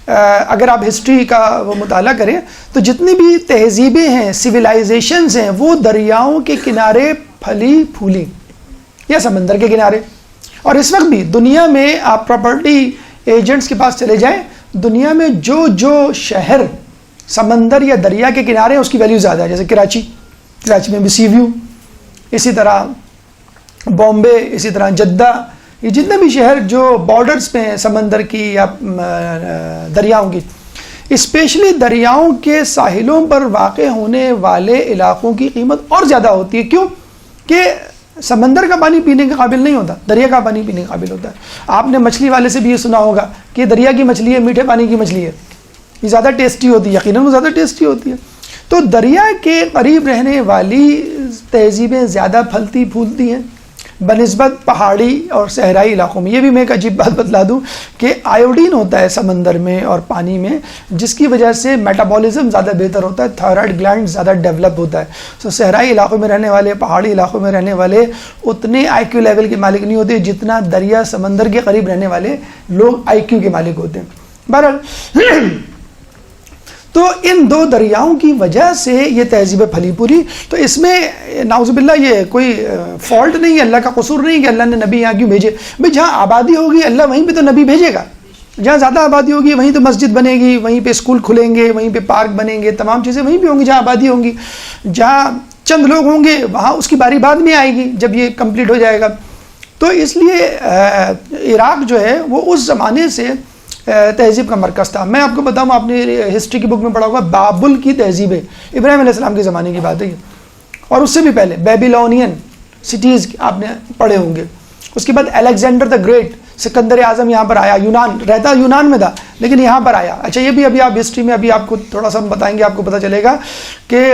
اگر آپ ہسٹری کا وہ مطالعہ کریں تو جتنی بھی تہذیبیں ہیں، سویلائزیشنز ہیں، وہ دریاؤں کے کنارے پھلی پھولی یا سمندر کے کنارے. اور اس وقت بھی دنیا میں آپ پراپرٹی ایجنٹس کے پاس چلے جائیں، دنیا میں جو شہر سمندر یا دریا کے کنارے ہیں اس کی ویلیو زیادہ ہے. جیسے کراچی میں بھی سی ویو، اسی طرح بامبے، اسی طرح جدہ، یہ جتنے بھی شہر جو بارڈرز پہ ہیں سمندر کی یا دریاؤں کی، اسپیشلی دریاؤں کے ساحلوں پر واقع ہونے والے علاقوں کی قیمت اور زیادہ ہوتی ہے. کیوں؟ کہ سمندر کا پانی پینے کے قابل نہیں ہوتا، دریا کا پانی پینے کے قابل ہوتا ہے. آپ نے مچھلی والے سے بھی یہ سنا ہوگا کہ دریا کی مچھلی ہے، میٹھے پانی کی مچھلی ہے، یہ زیادہ ٹیسٹی ہوتی ہے، یقیناً وہ زیادہ ٹیسٹی ہوتی ہے. تو دریا کے قریب رہنے والی تہذیبیں زیادہ پھلتی پھولتی ہیں بنسبت پہاڑی اور صحرائی علاقوں میں. یہ بھی میں ایک عجیب بات بتلا دوں کہ آیوڈین ہوتا ہے سمندر میں اور پانی میں، جس کی وجہ سے میٹابولزم زیادہ بہتر ہوتا ہے، تھائرائڈ گلینڈ زیادہ ڈیولپ ہوتا ہے. سو صحرائی علاقوں میں رہنے والے، پہاڑی علاقوں میں رہنے والے اتنے آئی کیو لیول کے مالک نہیں ہوتے جتنا دریا سمندر کے قریب رہنے والے لوگ آئی کیو کے مالک ہوتے ہیں. بہرحال تو ان دو دریاؤں کی وجہ سے یہ تہذیب پھلی پوری. تو اس میں نعوذ باللہ یہ کوئی فالٹ نہیں ہے، اللہ کا قصور نہیں کہ اللہ نے نبی یہاں کیوں بھیجے. بھائی جہاں آبادی ہوگی اللہ وہیں پہ تو نبی بھیجے گا. جہاں زیادہ آبادی ہوگی وہیں تو مسجد بنے گی، وہیں پہ اسکول کھلیں گے، وہیں پہ پارک بنیں گے، تمام چیزیں وہیں پہ ہوں گی جہاں آبادی ہوں گی. جہاں چند لوگ ہوں گے وہاں اس کی باری بعد میں آئے گی جب یہ کمپلیٹ ہو جائے گا. تو اس لیے عراق جو ہے وہ اس زمانے سے تہذیب کا مرکز تھا. میں آپ کو بتاؤں، آپ نے ہسٹری کی بک میں پڑھا ہوگا بابل کی تہذیبیں، ابراہیم علیہ السلام کے زمانے کی بات ہے یہ، اور اس سے بھی پہلے بیبیلونین سٹیز آپ نے پڑھے ہوں گے. اس کے بعد الیگزینڈر دا گریٹ، سکندر اعظم یہاں پر آیا، یونان رہتا یونان میں تھا لیکن یہاں پر آیا. اچھا یہ بھی ابھی آپ ہسٹری میں ابھی آپ کو تھوڑا سا بتائیں گے، آپ کو پتہ چلے گا کہ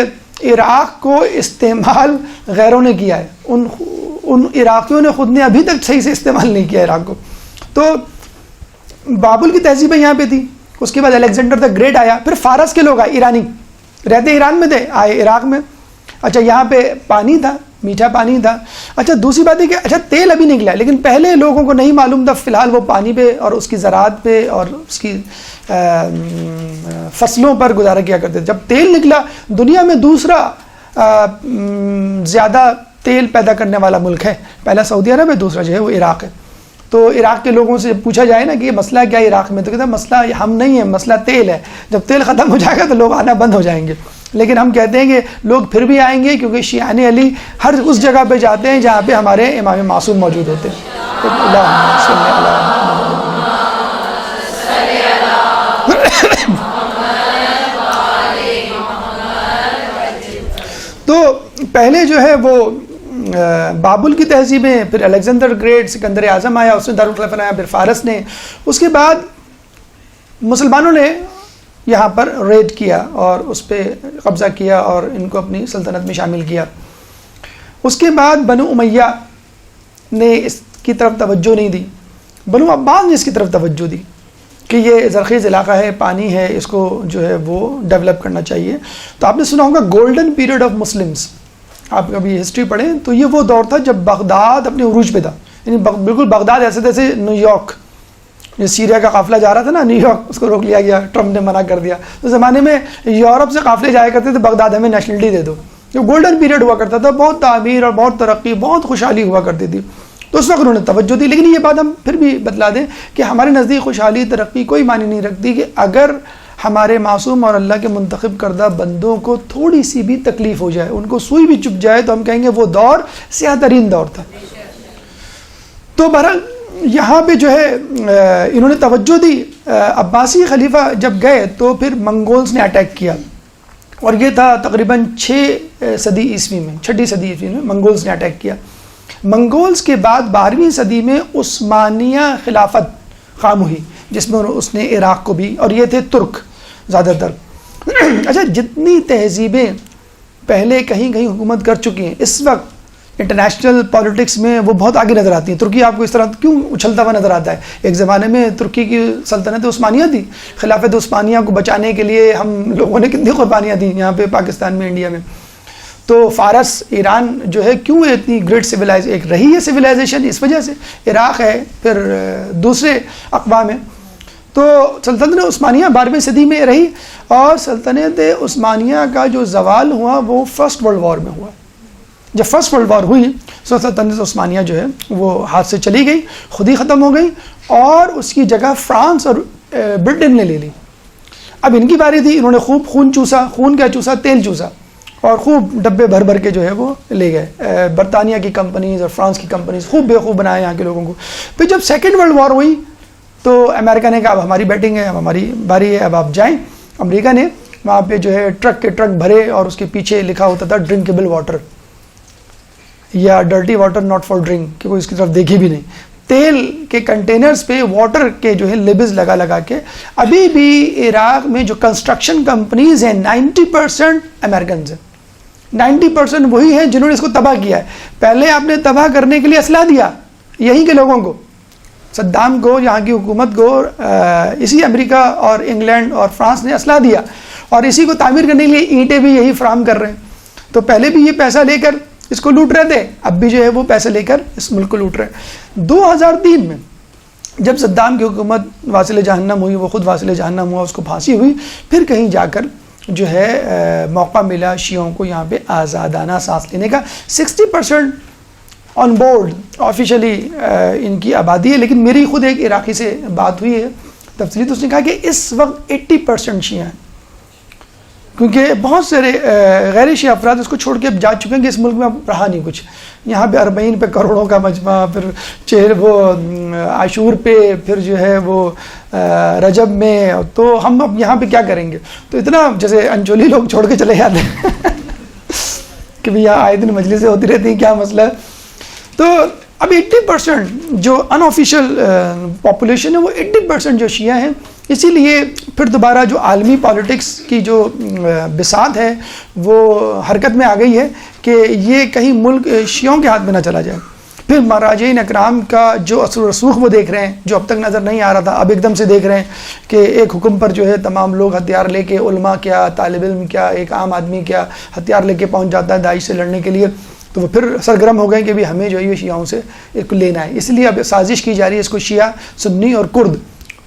عراق کو استعمال غیروں نے کیا ہے، ان عراقیوں نے خود نے ابھی تک صحیح سے استعمال نہیں کیا عراق کو. تو بابل کی تہذیبیں یہاں پہ تھی. اس کے بعد الیگزینڈر دا گریٹ آیا، پھر فارس کے لوگ آئے، ایرانی رہتے ایران میں تھے، آئے عراق میں. اچھا یہاں پہ پانی تھا، میٹھا پانی تھا. اچھا دوسری بات ہے کہ اچھا تیل ابھی نکلا ہے لیکن پہلے لوگوں کو نہیں معلوم تھا فی الحال وہ پانی پہ اور اس کی زراعت پہ اور اس کی فصلوں پر گزارا کیا کرتے تھے. جب تیل نکلا دنیا میں دوسرا زیادہ تیل پیدا کرنے والا ملک ہے، پہلا سعودی عرب ہے، دوسرا جو ہے وہ عراق ہے. تو عراق کے لوگوں سے پوچھا جائے نا کہ یہ مسئلہ کیا ہے عراق میں، تو کہتے ہیں مسئلہ ہم نہیں ہے، مسئلہ تیل ہے. جب تیل ختم ہو جائے گا تو لوگ آنا بند ہو جائیں گے. لیکن ہم کہتے ہیں کہ لوگ پھر بھی آئیں گے کیونکہ شیعان علی ہر اس جگہ پہ جاتے ہیں جہاں پہ ہمارے امام معصوم موجود ہوتے ہیں. تو پہلے جو ہے وہ بابل کی تہذیبیں، پھر الیگزینڈر گریٹ، سکندر اعظم آیا، اس نے دارالخلافہ بنایا، پھر فارس نے. اس کے بعد مسلمانوں نے یہاں پر ریڈ کیا اور اس پہ قبضہ کیا اور ان کو اپنی سلطنت میں شامل کیا. اس کے بعد بنو امیہ نے اس کی طرف توجہ نہیں دی، بنو عباس نے اس کی طرف توجہ دی کہ یہ زرخیز علاقہ ہے، پانی ہے، اس کو جو ہے وہ ڈیولپ کرنا چاہیے. تو آپ نے سنا ہوگا گولڈن پیریڈ آف مسلمس، آپ کبھی ہسٹری پڑھیں تو یہ وہ دور تھا جب بغداد اپنے عروج پہ تھا. یعنی بالکل بغداد ایسے جیسے نیو یارک، یہ سیریا کا قافلہ جا رہا تھا نا، نیو یارک اس کو روک لیا گیا، ٹرمپ نے منع کر دیا. تو زمانے میں یورپ سے قافلے جایا کرتے تھے، بغداد ہمیں نیشنلٹی دے دو. جو گولڈن پیریڈ ہوا کرتا تھا، بہت تعمیر اور بہت ترقی، بہت خوشحالی ہوا کرتی تھی. تو اس وقت انہوں نے توجہ دی. لیکن یہ بات ہم پھر بھی بتلا دیں کہ ہمارے نزدیک خوشحالی ترقی کوئی معنی نہیں رکھتی کہ اگر ہمارے معصوم اور اللہ کے منتخب کردہ بندوں کو تھوڑی سی بھی تکلیف ہو جائے، ان کو سوئی بھی چپ جائے، تو ہم کہیں گے وہ دور سیاہ ترین دور تھا. تو بہرحال یہاں پہ جو ہے انہوں نے توجہ دی. عباسی خلیفہ جب گئے تو پھر منگولز نے اٹیک کیا، اور یہ تھا تقریباً 6 صدی عیسوی میں، 6 صدی عیسوی میں منگولز نے اٹیک کیا. منگولز کے بعد 12ویں صدی میں عثمانیہ خلافت قائم ہوئی، جس میں اس نے عراق کو بھی، اور یہ تھے ترک زیادہ تر. اچھا جتنی تہذیبیں پہلے کہیں کہیں حکومت کر چکی ہیں، اس وقت انٹرنیشنل پالیٹکس میں وہ بہت آگے نظر آتی ہیں. ترکی آپ کو اس طرح کیوں اچھلتا ہوا نظر آتا ہے؟ ایک زمانے میں ترکی کی سلطنت عثمانیہ تھی. خلافت عثمانیہ کو بچانے کے لیے ہم لوگوں نے کتنی قربانیاں دیں یہاں پہ پاکستان میں, انڈیا میں. تو فارس ایران جو ہے کیوں اتنی گریٹ ایک رہی ہے سویلائزیشن, اس وجہ سے. عراق ہے, پھر دوسرے اقوام ہیں. تو سلطنت عثمانیہ 12ویں صدی میں رہی, اور سلطنت عثمانیہ کا جو زوال ہوا وہ فرسٹ ورلڈ وار میں ہوا. جب فرسٹ ورلڈ وار ہوئی تو سلطنت عثمانیہ جو ہے وہ ہاتھ سے چلی گئی, خود ہی ختم ہو گئی, اور اس کی جگہ فرانس اور برٹن نے لے لی. اب ان کی باری تھی, انہوں نے خوب خون چوسا. خون کیا چوسا؟ تیل چوسا, اور خوب ڈبے بھر بھر کے جو ہے وہ لے گئے. برطانیہ کی کمپنیز اور فرانس کی کمپنیز خوب بےخوب بنایا یہاں کے لوگوں کو. پھر جب سیکنڈ ورلڈ وار ہوئی تو امریکہ نے کہا اب ہماری بیٹنگ ہے, اب ہماری باری ہے, اب آپ جائیں. امریکہ نے وہاں پہ جو ہے ٹرک کے ٹرک بھرے, اور اس کے پیچھے لکھا ہوتا تھا ڈرنکیبل واٹر یا dirty water not for drink, کہ کوئی اس کی طرف دیکھی بھی نہیں. تیل کے کنٹینرز پہ واٹر کے جو ہے لیبلز لگا لگا کے. ابھی بھی عراق میں جو کنسٹرکشن کمپنیز ہیں 90% امریکنز ہیں. 90% وہی ہیں جنہوں نے اس کو تباہ کیا ہے. پہلے آپ نے تباہ کرنے کے لیے اسلحہ دیا یہیں کے لوگوں کو, صدام کو, یہاں کی حکومت کو. اسی امریکہ اور انگلینڈ اور فرانس نے اسلحہ دیا, اور اسی کو تعمیر کرنے کے لیے اینٹیں بھی یہی فراہم کر رہے ہیں. تو پہلے بھی یہ پیسہ لے کر اس کو لوٹ رہے تھے, اب بھی جو ہے وہ پیسے لے کر اس ملک کو لوٹ رہے ہیں. 2003 میں جب صدام کی حکومت واصل جہنم ہوئی, وہ خود واصل جہنم ہوا, اس کو پھانسی ہوئی, پھر کہیں جا کر جو ہے موقع ملا شیعوں کو یہاں پہ آزادانہ سانس لینے کا. 60% آن بورڈ آفیشلی ان کی آبادی ہے. لیکن میری خود ایک عراقی سے بات ہوئی ہے تفصیلی, تو اس نے کہا کہ اس وقت 80% شیعہ ہیں, کیونکہ بہت سارے غیر شیعہ افراد اس کو چھوڑ کے جا چکے ہیں کہ اس ملک میں اب رہا نہیں کچھ. یہاں پہ اربعین پہ کروڑوں کا مجمع, پھر وہ عاشور پہ, پھر جو ہے وہ رجب میں, تو ہم اب یہاں پہ کیا کریں گے. تو اتنا جیسے انچولی لوگ چھوڑ کے چلے جاتے ہیں کہ بھئی یہاں آئے دن مجلسیں ہوتی رہتی ہیں, کیا مسئلہ ہے. تو اب 80% جو ان آفیشیل پاپولیشن ہے وہ 80% جو شیعہ ہیں. اسی لیے پھر دوبارہ جو عالمی پالیٹکس کی جو بساط ہے وہ حرکت میں آ گئی ہے کہ یہ کہیں ملک شیعوں کے ہاتھ میں نہ چلا جائے. پھر مراجعین اکرام کا جو اثر و رسوخ وہ دیکھ رہے ہیں, جو اب تک نظر نہیں آ رہا تھا, اب ایک دم سے دیکھ رہے ہیں کہ ایک حکم پر جو ہے تمام لوگ ہتھیار لے کے, علماء کیا, طالب علم کیا, ایک عام آدمی کیا, ہتھیار لے کے پہنچ جاتا ہے داعش سے لڑنے کے لیے. تو وہ پھر سرگرم ہو گئے کہ بھی ہمیں جو ہے یہ شیعوں سے اس کو لینا ہے. اس لیے اب سازش کی جا رہی ہے اس کو شیعہ, سنی اور کرد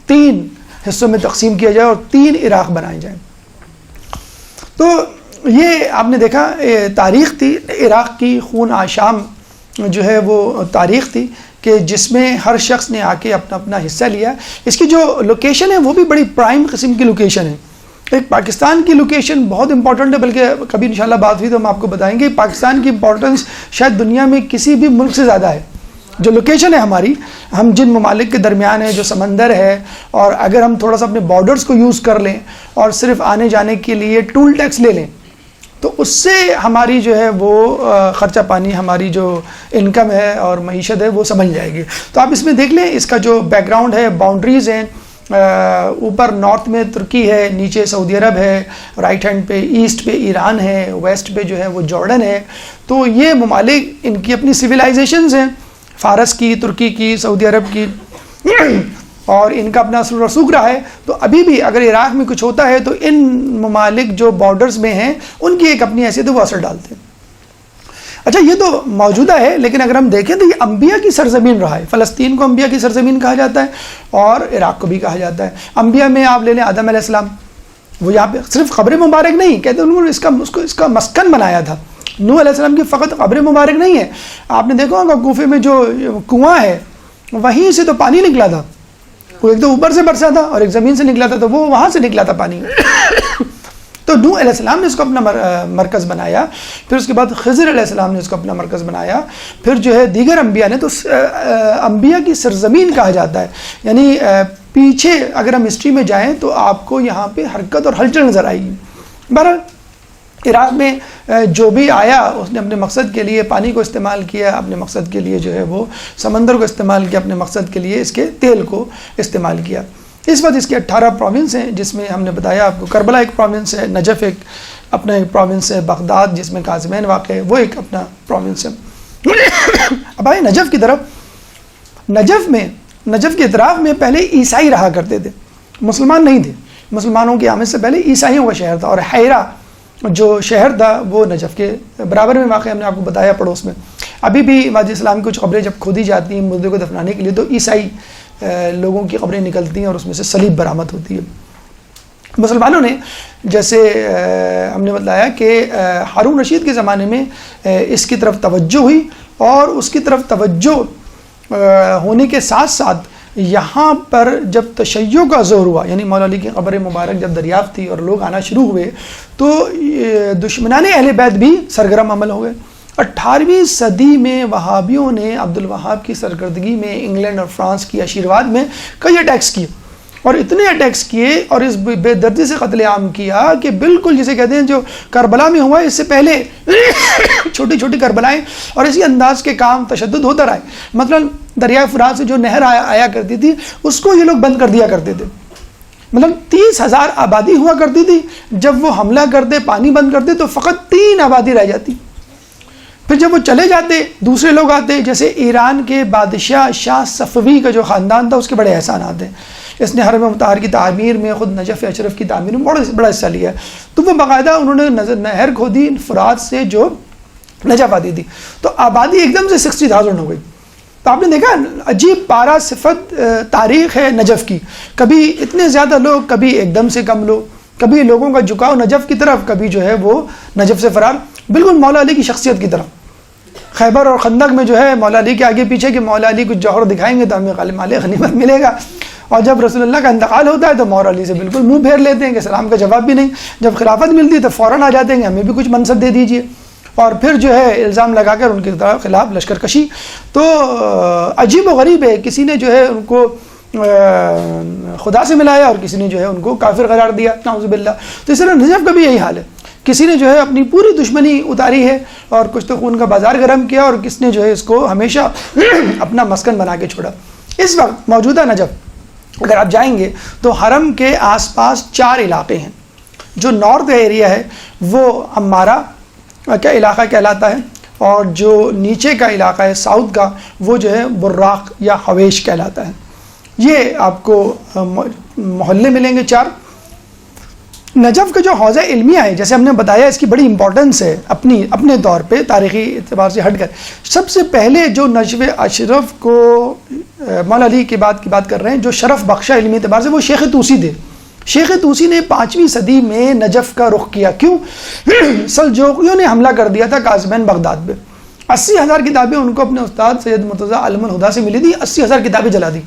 3 حصوں میں تقسیم کیا جائے اور 3 عراق بنائے جائیں. تو یہ آپ نے دیکھا تاریخ تھی عراق کی, خون آشام جو ہے وہ تاریخ تھی کہ جس میں ہر شخص نے آ کے اپنا اپنا حصہ لیا. اس کی جو لوکیشن ہے وہ بھی بڑی پرائم قسم کی لوکیشن ہے. ایک پاکستان کی لوکیشن بہت امپورٹنٹ ہے, بلکہ کبھی انشاءاللہ بات ہوئی تو ہم آپ کو بتائیں گے. پاکستان کی امپورٹنس شاید دنیا میں کسی بھی ملک سے زیادہ ہے. جو لوکیشن ہے ہماری, ہم جن ممالک کے درمیان ہے, جو سمندر ہے, اور اگر ہم تھوڑا سا اپنے بارڈرز کو یوز کر لیں اور صرف آنے جانے کے لیے ٹول ٹیکس لے لیں, تو اس سے ہماری جو ہے وہ خرچہ پانی, ہماری جو انکم ہے اور معیشت ہے وہ سمجھ جائے گی. تو آپ اس میں دیکھ لیں اس کا جو بیک گراؤنڈ ہے, باؤنڈریز ہیں. اوپر نارتھ میں ترکی ہے, نیچے سعودی عرب ہے, رائٹ ہینڈ پہ ایسٹ پہ ایران ہے, ویسٹ پہ جو ہے وہ جارڈن ہے. تو یہ ممالک ان کی اپنی سویلائزیشنز ہیں, فارس کی, ترکی کی, سعودی عرب کی, اور ان کا اپنا اثر و رسوخ رہا ہے. تو ابھی بھی اگر عراق میں کچھ ہوتا ہے تو ان ممالک جو بارڈرز میں ہیں ان کی ایک اپنی حیثیت وہ اثر ڈالتے ہیں. اچھا یہ تو موجودہ ہے, لیکن اگر ہم دیکھیں تو یہ انبیاء کی سرزمین رہا ہے. فلسطین کو انبیاء کی سرزمین کہا جاتا ہے اور عراق کو بھی کہا جاتا ہے. انبیاء میں آپ لے لیں آدم علیہ السلام, وہ یہاں پہ صرف قبر مبارک نہیں کہتے, انہوں نے اس کا مسکن بنایا تھا. نوح علیہ السلام کی فقط قبر مبارک نہیں ہے, آپ نے دیکھا ہوگا کوفے میں جو کنواں ہے وہیں سے تو پانی نکلا تھا. وہ ایک تو اوپر سے برسا تھا اور ایک زمین سے نکلا تھا, تو وہ وہاں سے نکلا تھا پانی. تو نوح علیہ السلام نے اس کو اپنا مرکز بنایا, پھر اس کے بعد خضر علیہ السلام نے اس کو اپنا مرکز بنایا, پھر جو ہے دیگر انبیاء نے. تو انبیاء کی سرزمین کہا جاتا ہے. یعنی پیچھے اگر ہم ہسٹری میں جائیں تو آپ کو یہاں پہ حرکت اور ہلچل نظر آئے گی. بہرحال عراق میں جو بھی آیا اس نے اپنے مقصد کے لیے پانی کو استعمال کیا, اپنے مقصد کے لیے جو ہے وہ سمندر کو استعمال کیا, اپنے مقصد کے لیے اس کے تیل کو استعمال کیا. اس وقت اس کے 18 پروونس ہیں, جس میں ہم نے بتایا آپ کو کربلا ایک پروونس ہے, نجف ایک اپنا ایک پروونس ہے, بغداد جس میں کاظمین واقع ہے وہ ایک اپنا پروونس ہے. اب آئے نجف کی طرف. نجف کے اطراف میں پہلے عیسائی رہا کرتے تھے, مسلمان نہیں تھے. مسلمانوں کی آمد سے پہلے عیسائیوں کا شہر تھا, اور حیرہ جو شہر تھا وہ نجف کے برابر میں واقع, ہم نے آپ کو بتایا پڑوس میں. ابھی بھی وادی اسلام کی کچھ قبریں جب کھودی جاتی ہیں مردے کو دفنانے کے لیے تو عیسائی لوگوں کی قبریں نکلتی ہیں اور اس میں سے صلیب برآمد ہوتی ہے. مسلمانوں نے جیسے ہم نے بتایا کہ ہارون رشید کے زمانے میں اس کی طرف توجہ ہوئی, اور اس کی طرف توجہ ہونے کے ساتھ ساتھ یہاں پر جب تشیع کا زور ہوا, یعنی مولا علی کی قبر مبارک جب دریافت تھی اور لوگ آنا شروع ہوئے, تو دشمنان اہل بیت بھی سرگرم عمل ہو گئے. 18ویں صدی میں وہابیوں نے عبد الوہاب کی سرکردگی میں انگلینڈ اور فرانس کی آشیرواد میں کئی اٹیکس کیے, اور اتنے اٹیکس کیے اور اس بے دردی سے قتل عام کیا کہ بالکل جسے کہتے ہیں جو کربلا میں ہوا اس سے پہلے چھوٹی چھوٹی کربلائیں اور اسی انداز کے کام تشدد ہوتا رہے. مثلا دریائے فرات سے جو نہر آیا کرتی تھی اس کو یہ لوگ بند کر دیا کرتے تھے. مطلب 30,000 آبادی ہوا کرتی تھی, جب وہ حملہ کرتے پانی بند کرتے تو فقط 3 آبادی رہ جاتی. پھر جب وہ چلے جاتے دوسرے لوگ آتے, جیسے ایران کے بادشاہ شاہ صفوی کا جو خاندان تھا اس کے بڑے احسانات ہیں. اس نے حرم مطہر کی تعمیر میں, خود نجف اشرف کی تعمیر میں بڑا حصہ لیا ہے. تو وہ باقاعدہ انہوں نے نہر کھودی فرات سے جو نجف آتی تھی, تو آبادی ایک دم سے 60,000 ہو گئی. تو آپ نے دیکھا عجیب پارا صفت تاریخ ہے نجف کی, کبھی اتنے زیادہ لوگ, کبھی ایک دم سے کم لوگ, کبھی لوگوں کا جھکاؤ نجف کی طرف, کبھی جو ہے وہ نجف سے فرار, بالکل مولا علی کی شخصیت کی طرف. خیبر اور خندق میں جو ہے مولا علی کے آگے پیچھے کہ مولا علی کچھ جوہر دکھائیں گے تو ہمیں مال غنیمت ملے گا, اور جب رسول اللہ کا انتقال ہوتا ہے تو مولا علی سے بالکل منہ پھیر لیتے ہیں کہ سلام کا جواب بھی نہیں. جب خلافت ملتی ہے تو فوراً آ جاتے ہیں کہ ہمیں بھی کچھ منصب دے دیجئے, اور پھر جو ہے الزام لگا کر ان کے خلاف لشکر کشی. تو عجیب و غریب ہے, کسی نے جو ہے ان کو خدا سے ملایا اور کسی نے جو ہے ان کو کافر قرار دیا, نعوذ باللہ. تو اس طرح نجف کا بھی یہی حال ہے, کسی نے جو ہے اپنی پوری دشمنی اتاری ہے اور کچھ تو خون کا بازار گرم کیا, اور کس نے جو ہے اس کو ہمیشہ اپنا مسکن بنا کے چھوڑا. اس وقت موجودہ نجف اگر آپ جائیں گے تو حرم کے آس پاس 4 علاقے ہیں. جو نارتھ ایریا ہے وہ عمارہ کا علاقہ کہلاتا ہے, اور جو نیچے کا علاقہ ہے ساؤتھ کا وہ جو ہے براق یا حویش کہلاتا ہے. یہ آپ کو محلے ملیں گے 4. نجف کا جو حوضہ علمیہ ہے, جیسے ہم نے بتایا اس کی بڑی امپورٹنس ہے اپنے طور پہ تاریخی اعتبار سے ہٹ کر. سب سے پہلے جو نجف اشرف کو مولا علی کی بات کر رہے ہیں, جو شرف بخشا علمی اعتبار سے, وہ شیخ طوسی تھے. شیخ طوسی نے 5ویں صدی میں نجف کا رخ کیا. کیوں؟ سلجوقیوں نے حملہ کر دیا تھا قازمین بغداد پہ. 80,000 کتابیں ان کو اپنے استاد سید مرتضیٰ علم الہدیٰ سے ملی تھی, 80,000 کتابیں جلا دی.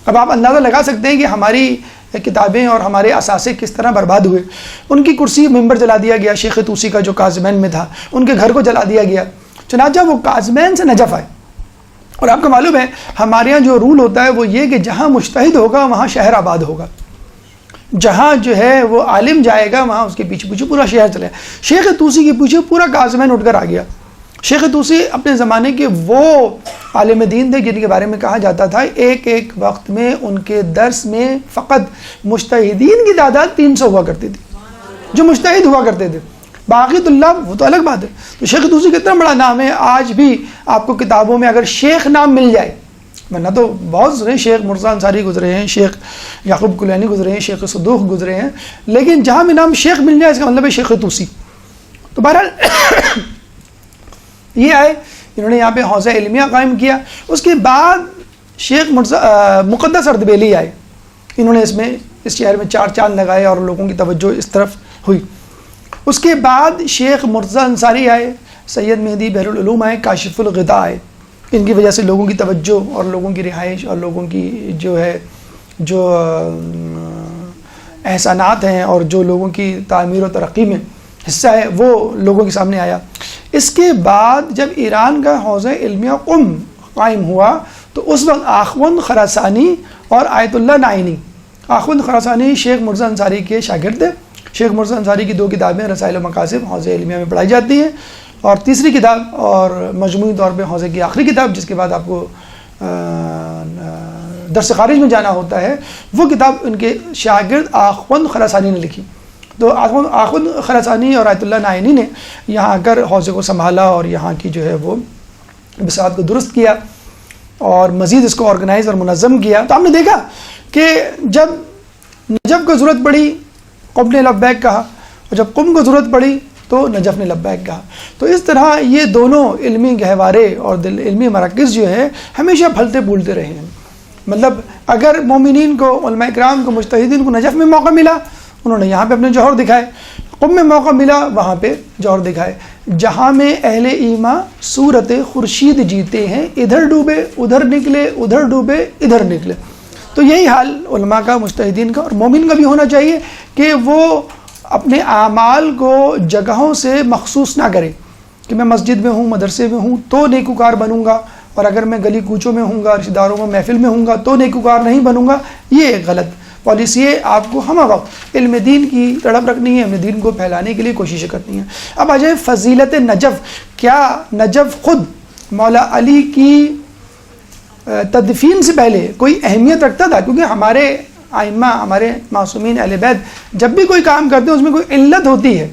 اب آپ اندازہ لگا سکتے ہیں کہ ہماری کتابیں اور ہمارے اثاثے کس طرح برباد ہوئے. ان کی کرسی ممبر جلا دیا گیا شیخ طوسی کا جو قازمین میں تھا, ان کے گھر کو جلا دیا گیا. چنانچہ وہ قازمین سے نجف آئے. اور آپ کو معلوم ہے ہمارے یہاں جو رول ہوتا ہے وہ یہ کہ جہاں مجتہد ہوگا وہاں شہر آباد ہوگا, جہاں جو ہے وہ عالم جائے گا وہاں اس کے پیچھے پورا شہر چلے. شیخ طوسی کے پیچھے پورا قازمین اٹھ کر آ گیا. شیخ طوسی اپنے زمانے کے وہ عالم دین تھے جن کے بارے میں کہا جاتا تھا ایک وقت میں ان کے درس میں فقط مجتہدین کی تعداد 300 ہوا کرتی تھی, جو مجتہد ہوا کرتے تھے. باقی تو اللہ وہ تو الگ بات ہے. تو شیخ طوسی کتنا بڑا نام ہے, آج بھی آپ کو کتابوں میں اگر شیخ نام مل جائے, ورنہ تو بہت سے شیخ مرزا انصاری گزرے ہیں, شیخ یعقوب کلینی گزرے ہیں, شیخ صدوق گزرے ہیں, لیکن جہاں بھی نام شیخ مل جائے اس کا مطلب ہے شیخ طوسی. تو بہرحال یہ آئے, انہوں نے یہاں پہ حوضہ علمیہ قائم کیا. اس کے بعد شیخ مقدس اردبیلی آئے, انہوں نے اس شہر میں 4 چاند لگائے اور لوگوں کی توجہ اس طرف ہوئی. اس کے بعد شیخ مرتضیٰ انصاری آئے, سید مہدی بحر العلوم آئے, کاشف الغطاء آئے. ان کی وجہ سے لوگوں کی توجہ اور لوگوں کی رہائش اور لوگوں کی جو احسانات ہیں اور جو لوگوں کی تعمیر و ترقی میں حصہ ہے وہ لوگوں کے سامنے آیا. اس کے بعد جب ایران کا حوضہ علمیہ قم قائم ہوا تو اس وقت آخوند خراسانی اور آیت اللہ نائینی, آخوند خراسانی شیخ مرزا انصاری کے شاگرد تھے. شیخ مرزا انصاری کی 2 کتابیں رسائل و مقاصد حوضہ علمیہ میں پڑھائی جاتی ہیں, اور تیسری کتاب اور مجموعی طور پہ حوضے کی آخری کتاب جس کے بعد آپ کو درس خارج میں جانا ہوتا ہے, وہ کتاب ان کے شاگرد آخوند خراسانی نے لکھی. تو آخوند خراسانی اور آیت اللہ نائینی نے یہاں آ کر حوضے کو سنبھالا اور یہاں کی جو ہے وہ بساط کو درست کیا اور مزید اس کو آرگنائز اور منظم کیا. تو ہم نے دیکھا کہ جب نجف کو ضرورت پڑی قم نے لبیک کہا, اور جب قم کو ضرورت پڑی تو نجف نے لبیک کہا. تو اس طرح یہ دونوں علمی گہوارے اور علمی مراکز جو ہے ہمیشہ پھلتے پھولتے رہے ہیں. مطلب اگر مومنین کو, علماء کرام کو, مجتہدین کو نجف میں موقع ملا, انہوں نے یہاں پہ اپنے جوہر دکھائے. قم میں موقع ملا, وہاں پہ جوہر دکھائے. جہاں میں اہل ایمان صورت خورشید جیتے ہیں, ادھر ڈوبے ادھر نکلے, ادھر ڈوبے ادھر نکلے. تو یہی حال علماء کا, مجتہدین کا اور مومن کا بھی ہونا چاہیے کہ وہ اپنے اعمال کو جگہوں سے مخصوص نہ کرے کہ میں مسجد میں ہوں, مدرسے میں ہوں تو نیکوکار بنوں گا, اور اگر میں گلی کوچوں میں ہوں گا, رشتہ داروں میں محفل میں ہوں گا تو نیکوکار نہیں بنوں گا. یہ ایک غلط پالیسی ہے. آپ کو ہمہ وقت علم دین کی تڑپ رکھنی ہے, علم دین کو پھیلانے کے لیے کوشش کرنی ہے. اب آ جائے فضیلت نجف. کیا نجف خود مولا علی کی تدفین سے پہلے کوئی اہمیت رکھتا تھا؟ کیونکہ ہمارے ائمہ, ہمارے معصومین اہل بیت جب بھی کوئی کام کرتے ہیں اس میں کوئی علت ہوتی ہے.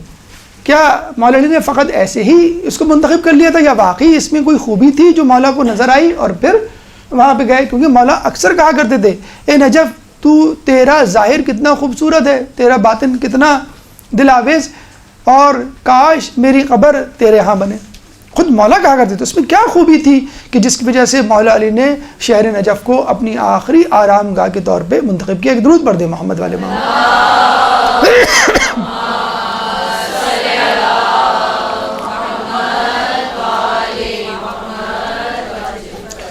کیا مولا علی نے فقط ایسے ہی اس کو منتخب کر لیا تھا, یا واقعی اس میں کوئی خوبی تھی جو مولا کو نظر آئی اور پھر وہاں پہ گئے؟ کیونکہ مولا اکثر کہا کرتے تھے, اے نجف تو تیرا ظاہر کتنا خوبصورت ہے, تیرا باطن کتنا دل آویز, اور کاش میری قبر تیرے ہاں بنے. خود مولا کہا کرتے تھے. اس میں کیا خوبی تھی کہ جس کی وجہ سے مولا علی نے شہر نجف کو اپنی آخری آرام گاہ کے طور پہ منتخب کیا؟ ایک درود پڑھ دیں محمد والے محمد.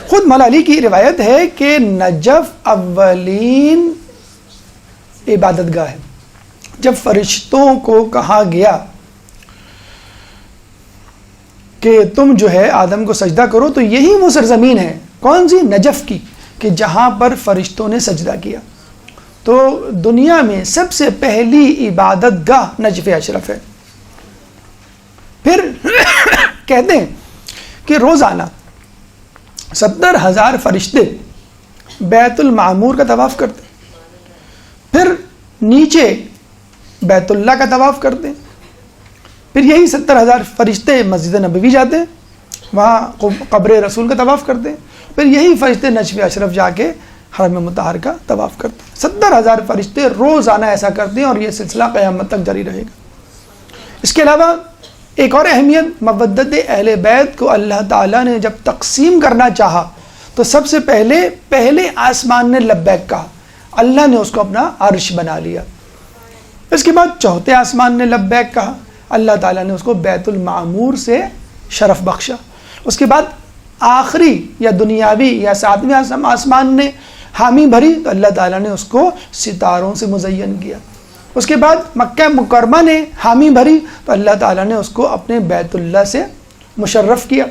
خود مولا علی کی روایت ہے کہ نجف اولین عبادت گاہ ہے. جب فرشتوں کو کہا گیا کہ تم جو ہے آدم کو سجدہ کرو, تو یہی وہ سرزمین ہے, کون سی؟ نجف کی, کہ جہاں پر فرشتوں نے سجدہ کیا. تو دنیا میں سب سے پہلی عبادت گاہ نجف اشرف ہے. پھر کہتے ہیں کہ روزانہ 70,000 فرشتے بیت المعمور کا طواف کرتے, پھر نیچے بیت اللہ کا طواف کرتے, پھر یہی 70,000 فرشتے مسجد نبوی جاتے, وہاں قبر رسول کا طواف کرتے, پھر یہی فرشتے نجف اشرف جا کے حرم مطہر کا طواف کرتے. 70,000 فرشتے روزانہ ایسا کرتے ہیں, اور یہ سلسلہ قیامت تک جاری رہے گا. اس کے علاوہ ایک اور اہمیت, مودت اہل بیت کو اللہ تعالیٰ نے جب تقسیم کرنا چاہا تو سب سے پہلے آسمان نے لبیک کہا, اللہ نے اس کو اپنا عرش بنا لیا. اس کے بعد چوتھے آسمان نے لبیک کہا, اللہ تعالیٰ نے اس کو بیت المعمور سے شرف بخشا. اس کے بعد آخری یا دنیاوی یا 7ویں آسمان نے حامی بھری, تو اللہ تعالیٰ نے اس کو ستاروں سے مزین کیا. اس کے بعد مکہ مکرمہ نے حامی بھری, تو اللہ تعالیٰ نے اس کو اپنے بیت اللہ سے مشرف کیا.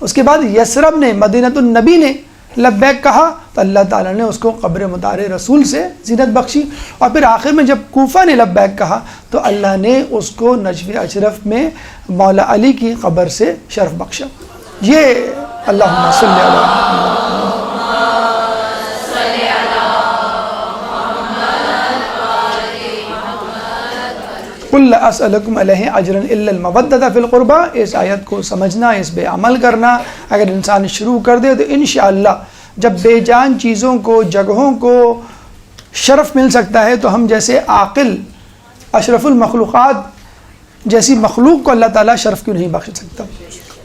اس کے بعد یثرب نے, مدینۃ النبی نے لبیک کہا, تو اللہ تعالیٰ نے اس کو قبر مطہر رسول سے زینت بخشی. اور پھر آخر میں جب کوفہ نے لبیک کہا تو اللہ نے اس کو نجف اشرف میں مولا علی کی قبر سے شرف بخشا. یہ اللہم صلی علی قل لا اسألکم علیہ اجرا الا المودۃ فی القربى. اس آیت کو سمجھنا, اس پہ عمل کرنا اگر انسان شروع کر دے تو انشاءاللہ جب بے جان چیزوں کو, جگہوں کو شرف مل سکتا ہے, تو ہم جیسے عاقل اشرف المخلوقات جیسی مخلوق کو اللہ تعالیٰ شرف کیوں نہیں بخش سکتا.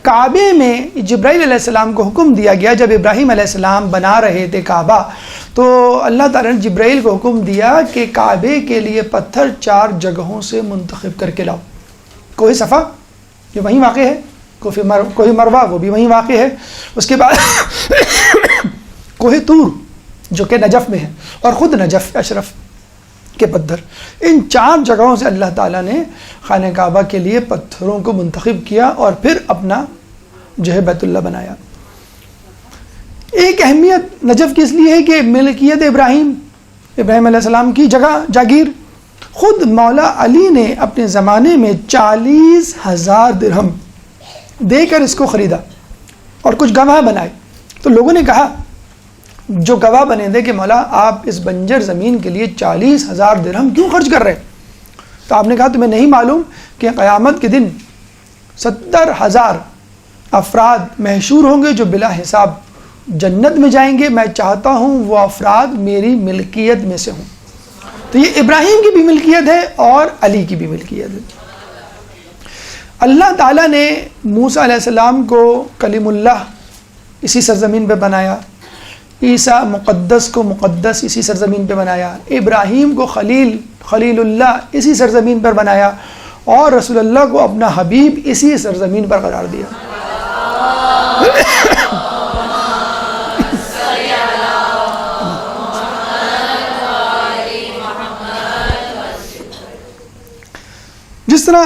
کعبے میں جبرائیل علیہ السلام کو حکم دیا گیا, جب ابراہیم علیہ السلام بنا رہے تھے کعبہ, تو اللہ تعالیٰ نے جبرائیل کو حکم دیا کہ کعبے کے لیے پتھر 4 جگہوں سے منتخب کر کے لاؤ. کوہ صفا جو وہیں واقع ہے, کوہ مروہ وہ بھی وہیں واقع ہے, اس کے بعد کوہ طور جو کہ نجف میں ہے, اور خود نجف اشرف کے پتھر. ان 4 جگہوں سے اللہ تعالیٰ نے خانہ کعبہ کے لیے پتھروں کو منتخب کیا اور پھر اپنا جو ہے بیت اللہ بنایا. ایک اہمیت نجف کی اس لیے ہے کہ ملکیت ابراہیم علیہ السلام کی جگہ جاگیر. خود مولا علی نے اپنے زمانے میں 40,000 درہم دے کر اس کو خریدا اور کچھ گواہ بنائے. تو لوگوں نے کہا, جو گواہ بنے تھے کہ مولا آپ اس بنجر زمین کے لیے 40,000 درہم کیوں خرچ کر رہے ہیں؟ تو آپ نے کہا تمہیں نہیں معلوم کہ قیامت کے دن 70,000 افراد محشور ہوں گے جو بلا حساب جنت میں جائیں گے، میں چاہتا ہوں وہ افراد میری ملکیت میں سے ہوں. تو یہ ابراہیم کی بھی ملکیت ہے اور علی کی بھی ملکیت ہے. اللہ تعالیٰ نے موسیٰ علیہ السلام کو کلیم اللہ اسی سرزمین پہ بنایا، عیسیٰ مقدس کو مقدس اسی سرزمین پہ بنایا، ابراہیم کو خلیل اللہ اسی سرزمین پر بنایا، اور رسول اللہ کو اپنا حبیب اسی سرزمین پر قرار دیا. جس طرح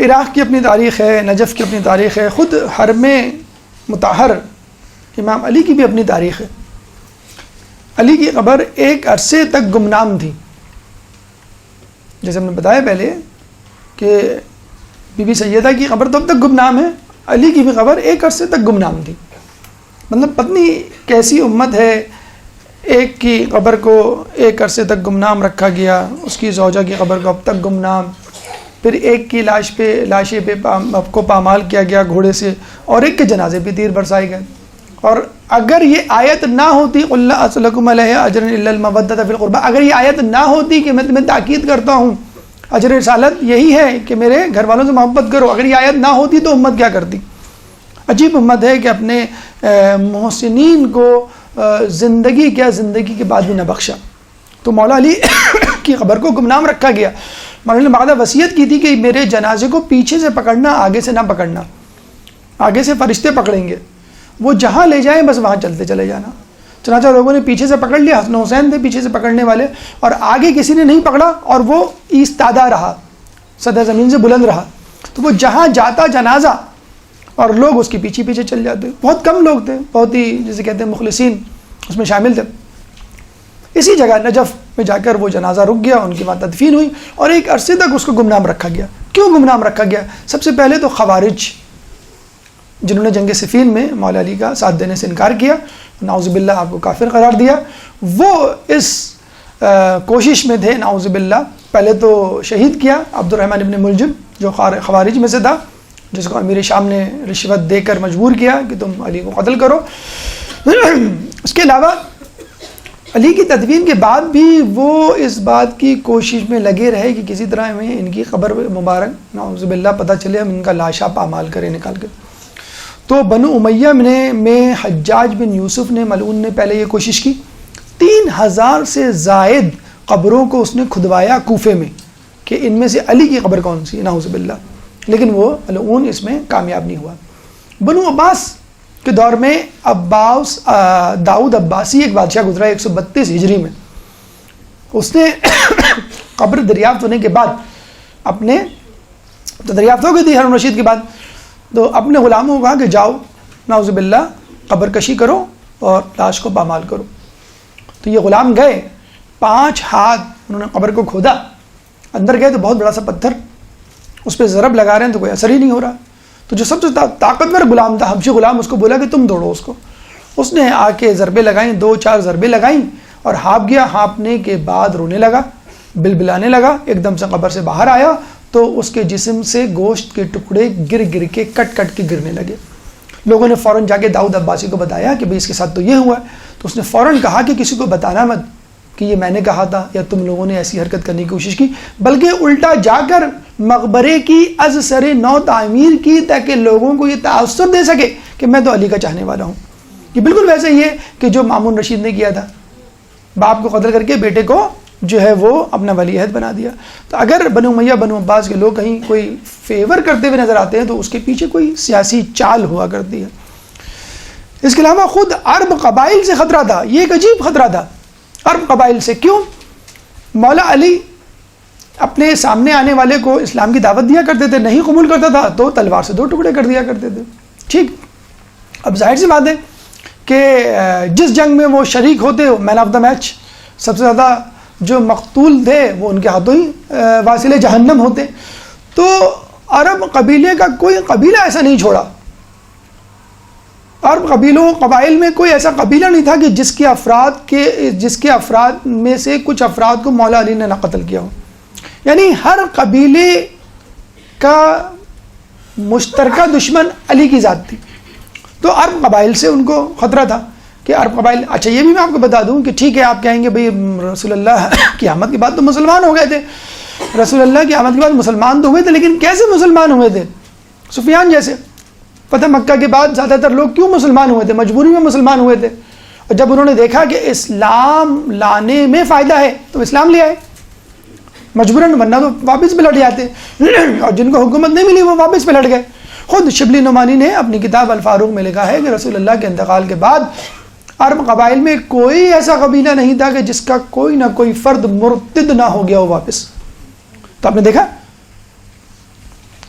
عراق کی اپنی تاریخ ہے، نجف کی اپنی تاریخ ہے، خود حرم مطہر امام علی کی بھی اپنی تاریخ ہے. علی کی قبر ایک عرصے تک گمنام تھی. جیسے ہم نے بتایا پہلے کہ بی بی سیدہ کی قبر تو اب تک گمنام ہے، علی کی بھی قبر ایک عرصے تک گمنام تھی. مطلب پتنی کیسی امت ہے، ایک کی قبر کو ایک عرصے تک گمنام رکھا گیا، اس کی زوجہ کی قبر کو اب تک گمنام، پھر ایک کی لاشیں پہ کو پامال کیا گیا گھوڑے سے، اور ایک کے جنازے پہ تیر برسائے گئے. اور اگر یہ آیت نہ ہوتی قُلْ لَا أَسْأَلُكُمْ عَلَيْهِ أَجْرًا إِلَّا الْمَوَدَّةَ فِي الْقُرْبَى، اگر یہ آیت نہ ہوتی کہ میں تمہیں تاکید کرتا ہوں، اجر رسالت یہی ہے کہ میرے گھر والوں سے محبت کرو، اگر یہ آیت نہ ہوتی تو امت کیا کرتی. عجیب امت ہے کہ اپنے محسنین کو زندگی کے بعد بھی نہ بخشا. تو مولا علی کی قبر کو گمنام رکھا گیا. مولا نے بعد وصیت کی تھی کہ میرے جنازے کو پیچھے سے پکڑنا، آگے سے نہ پکڑنا، آگے سے فرشتے پکڑیں گے، وہ جہاں لے جائیں بس وہاں چلتے چلے جانا. چنانچہ لوگوں نے پیچھے سے پکڑ لیا، حسن حسین تھے پیچھے سے پکڑنے والے، اور آگے کسی نے نہیں پکڑا اور وہ ایستادہ رہا، سطح زمین سے بلند رہا. تو وہ جہاں جاتا جنازہ اور لوگ اس کے پیچھے پیچھے چل جاتے. بہت کم لوگ تھے، بہت ہی جسے کہتے ہیں مخلصین اس میں شامل تھے. اسی جگہ نجف میں جا کر وہ جنازہ رک گیا، ان کی وہاں تدفین ہوئی، اور ایک عرصے تک اس کو گمنام رکھا گیا. کیوں گمنام رکھا گیا؟ سب سے پہلے تو خوارج، جنہوں نے جنگ صفین میں مولا علی کا ساتھ دینے سے انکار کیا، نعوذ باللہ آپ کو کافر قرار دیا، وہ اس کوشش میں تھے نعوذ باللہ. پہلے تو شہید کیا عبد الرحمن ابن ملجم جو خوارج میں سے تھا، جس کو امیر شام نے رشوت دے کر مجبور کیا کہ تم علی کو قتل کرو. اس کے علاوہ علی کی تدفین کے بعد بھی وہ اس بات کی کوشش میں لگے رہے کہ کسی طرح ہمیں ان کی قبر مبارک نعوذ باللہ پتہ چلے، ہم ان کا لاشا پامال کریں نکال کے. تو بنو امیہ میں حجاج بن یوسف نے ملعون نے پہلے یہ کوشش کی، 3000 سے زائد قبروں کو اس نے کھدوایا کوفے میں کہ ان میں سے علی کی قبر کون سی، نعوذ باللہ، لیکن وہ ملعون اس میں کامیاب نہیں ہوا. بنو عباس کے دور میں داؤد عباسی ایک بادشاہ گزرا 132 ہجری میں. اس نے قبر دریافت ہونے کے بعد اپنے تو دریافت ہو گئی تھی ہارون رشید کے بعد، تو اپنے غلاموں کو کہا کہ جاؤ نعوذ باللہ قبر کشی کرو اور لاش کو پامال کرو. تو یہ غلام گئے، 5 ہاتھ انہوں نے قبر کو کھودا، اندر گئے تو بہت بڑا سا پتھر، اس پہ ضرب لگا رہے ہیں تو کوئی اثر ہی نہیں ہو رہا. تو جو سب سے طاقتور غلام تھا حبشی غلام، اس کو بولا کہ تم دوڑو اس کو. اس نے آ کے ضربے لگائیں، 2-4 ضربے لگائیں اور ہانپ گیا. ہانپنے کے بعد رونے لگا، بلبلانے لگا، ایک دم سے قبر سے باہر آیا تو اس کے جسم سے گوشت کے ٹکڑے گر کے کٹ کے گرنے لگے. لوگوں نے فوراً جا کے داؤد عباسی کو بتایا کہ بھئی اس کے ساتھ تو یہ ہوا ہے. تو اس نے فوراً کہا کہ کسی کو بتانا مت کہ یہ میں نے کہا تھا یا تم لوگوں نے ایسی حرکت کرنے کی کوشش کی، بلکہ الٹا جا کر مقبرے کی از سر نو تعمیر کی تاکہ لوگوں کو یہ تاثر دے سکے کہ میں تو علی کا چاہنے والا ہوں. یہ بالکل ویسے ہی ہے کہ جو مامون رشید نے کیا تھا، باپ کو قتل کر کے بیٹے کو جو ہے وہ اپنا ولی عہد بنا دیا. تو اگر بنو امیہ بنو عباس کے لوگ کہیں کوئی فیور کرتے ہوئے نظر آتے ہیں تو اس کے پیچھے کوئی سیاسی چال ہوا کرتی ہے. اس کے علاوہ خود عرب قبائل سے خطرہ تھا. یہ ایک عجیب خطرہ تھا عرب قبائل سے. کیوں؟ مولا علی اپنے سامنے آنے والے کو اسلام کی دعوت دیا کرتے تھے، نہیں قبول کرتا تھا تو تلوار سے 2 ٹکڑے کر دیا کرتے تھے. ٹھیک، اب ظاہر سی بات ہے کہ جس جنگ میں وہ شریک ہوتے مین آف دا میچ، سب سے زیادہ جو مقتول تھے وہ ان کے ہاتھوں ہی واصل جہنم ہوتے. تو عرب قبیلے کا کوئی قبیلہ ایسا نہیں چھوڑا. عرب قبائل میں کوئی ایسا قبیلہ نہیں تھا کہ جس کے افراد میں سے کچھ افراد کو مولا علی نے نہ قتل کیا ہو. یعنی ہر قبیلے کا مشترکہ دشمن علی کی ذات تھی. تو عرب قبائل سے ان کو خطرہ تھا کہ عرب قبائل، اچھا یہ بھی میں آپ کو بتا دوں کہ ٹھیک ہے آپ کہیں گے بھئی رسول اللہ کی آمد کے بعد تو مسلمان ہو گئے تھے، رسول اللہ کی آمد کے بعد مسلمان تو ہوئے تھے، لیکن کیسے مسلمان ہوئے تھے؟ سفیان جیسے فتح مکہ کے بعد زیادہ تر لوگ کیوں مسلمان ہوئے تھے؟ مجبوری میں مسلمان ہوئے تھے، اور جب انہوں نے دیکھا کہ اسلام لانے میں فائدہ ہے تو اسلام لے آئے مجبوراً، ورنہ تو واپس پلٹ جاتے، اور جن کو حکومت نہیں ملی وہ واپس پلٹ گئے۔ خود شبلی نعمانی نے اپنی کتاب الفاروق میں لکھا ہے کہ رسول اللہ کے انتقال کے بعد عرب قبائل میں کوئی ایسا قبیلہ نہیں تھا کہ جس کا کوئی نہ کوئی فرد مرتد نہ ہو گیا ہو واپس۔ تو آپ نے دیکھا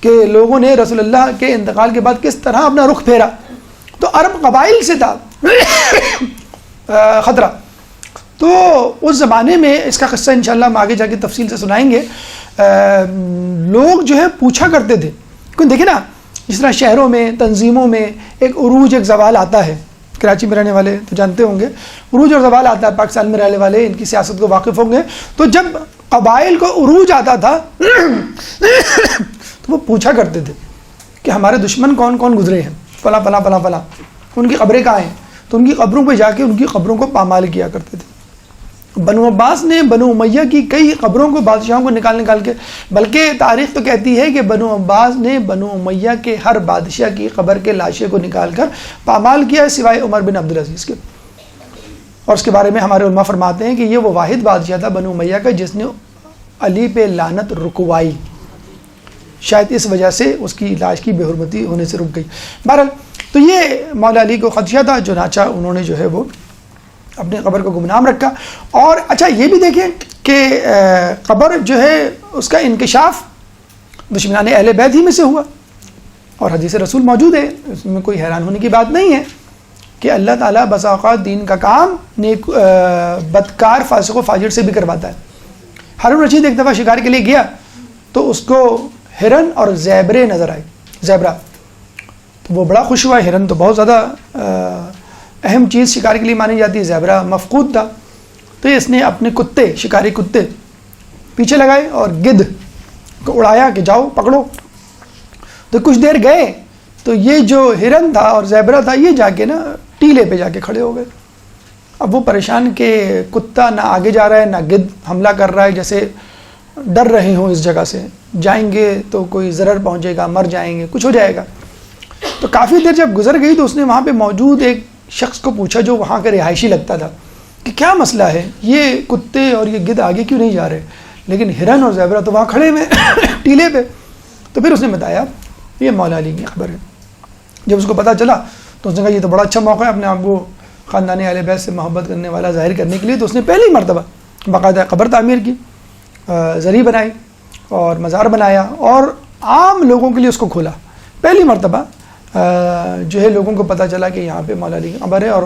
کہ لوگوں نے رسول اللہ کے انتقال کے بعد کس طرح اپنا رخ پھیرا، تو عرب قبائل سے تھا خطرہ۔ تو اس زمانے میں اس کا قصہ انشاءاللہ ہم آگے جا کے تفصیل سے سنائیں گے، لوگ جو ہے پوچھا کرتے تھے، کیونکہ دیکھیں نا جس طرح شہروں میں تنظیموں میں ایک عروج ایک زوال آتا ہے، کراچی میں رہنے والے تو جانتے ہوں گے عروج اور زوال آتا ہے، پاکستان میں رہنے والے ان کی سیاست کو واقف ہوں گے، تو جب قبائل کو عروج آتا تھا تو وہ پوچھا کرتے تھے کہ ہمارے دشمن کون کون گزرے ہیں، فلاں فلاں فلاں فلاں، ان کی قبریں کہاں ہیں، تو ان کی قبروں پہ جا کے ان کی قبروں کو پامال کیا کرتے تھے۔ بنو عباس نے بنو امیہ کی کئی قبروں کو بادشاہوں کو نکال کے، بلکہ تاریخ تو کہتی ہے کہ بنو عباس نے بنو امیہ کے ہر بادشاہ کی قبر کے لاشیں کو نکال کر پامال کیا سوائے عمر بن عبدالعزیز کے، اور اس کے بارے میں ہمارے علماء فرماتے ہیں کہ یہ وہ واحد بادشاہ تھا بنو امیہ کا جس نے علی پہ لعنت رکوائی، شاید اس وجہ سے اس کی لاش کی بے حرمتی ہونے سے رک گئی۔ بہرحال تو یہ مولا علی کو خدشہ تھا، چنانچہ انہوں نے جو ہے وہ اپنی قبر کو گمنام رکھا۔ اور اچھا یہ بھی دیکھیں کہ قبر جو ہے اس کا انکشاف دشمنان اہل بیت ہی میں سے ہوا، اور حدیث رسول موجود ہے، اس میں کوئی حیران ہونے کی بات نہیں ہے کہ اللہ تعالیٰ بسا اوقات دین کا کام نیک بدکار فاسق و فاجر سے بھی کرواتا ہے۔ ہارون رشید ایک دفعہ شکار کے لیے گیا تو اس کو ہرن اور زیبرے نظر آئے، زیبرا، تو وہ بڑا خوش ہوا۔ ہرن تو بہت زیادہ اہم چیز شکار کے لیے مانی جاتی ہے، زیبرا مفقود تھا، تو اس نے اپنے کتے، شکاری کتے پیچھے لگائے اور گدھ کو اڑایا کہ جاؤ پکڑو، تو کچھ دیر گئے تو یہ جو ہرن تھا اور زیبرا تھا یہ جا کے نا ٹیلے پہ جا کے کھڑے ہو گئے۔ اب وہ پریشان کہ کتا نہ آگے جا رہا ہے نہ گدھ حملہ کر رہا ہے، جیسے ڈر رہے ہوں اس جگہ سے، جائیں گے تو کوئی ضرر پہنچے گا، مر جائیں گے، کچھ ہو جائے گا۔ تو کافی دیر جب گزر گئی تو اس نے وہاں پہ موجود ایک شخص کو پوچھا جو وہاں کا رہائشی لگتا تھا کہ کیا مسئلہ ہے، یہ کتے اور یہ گدھ آگے کیوں نہیں جا رہے، لیکن ہرن اور زیبرا تو وہاں کھڑے ہوئے ٹیلے پہ۔ تو پھر اس نے بتایا یہ مولا علی کی خبر ہے۔ جب اس کو پتہ چلا تو اس نے کہا یہ تو بڑا اچھا موقع ہے اپنے آپ کو خاندان اہل بیت سے محبت کرنے والا ظاہر کرنے کے لیے، تو اس نے پہلی مرتبہ باقاعدہ قبر تعمیر کی، زری بنائی اور مزار بنایا، اور عام لوگوں کے لیے اس کو کھولا۔ پہلی مرتبہ جو ہے لوگوں کو پتہ چلا کہ یہاں پہ مولا علی کی قبر ہے، اور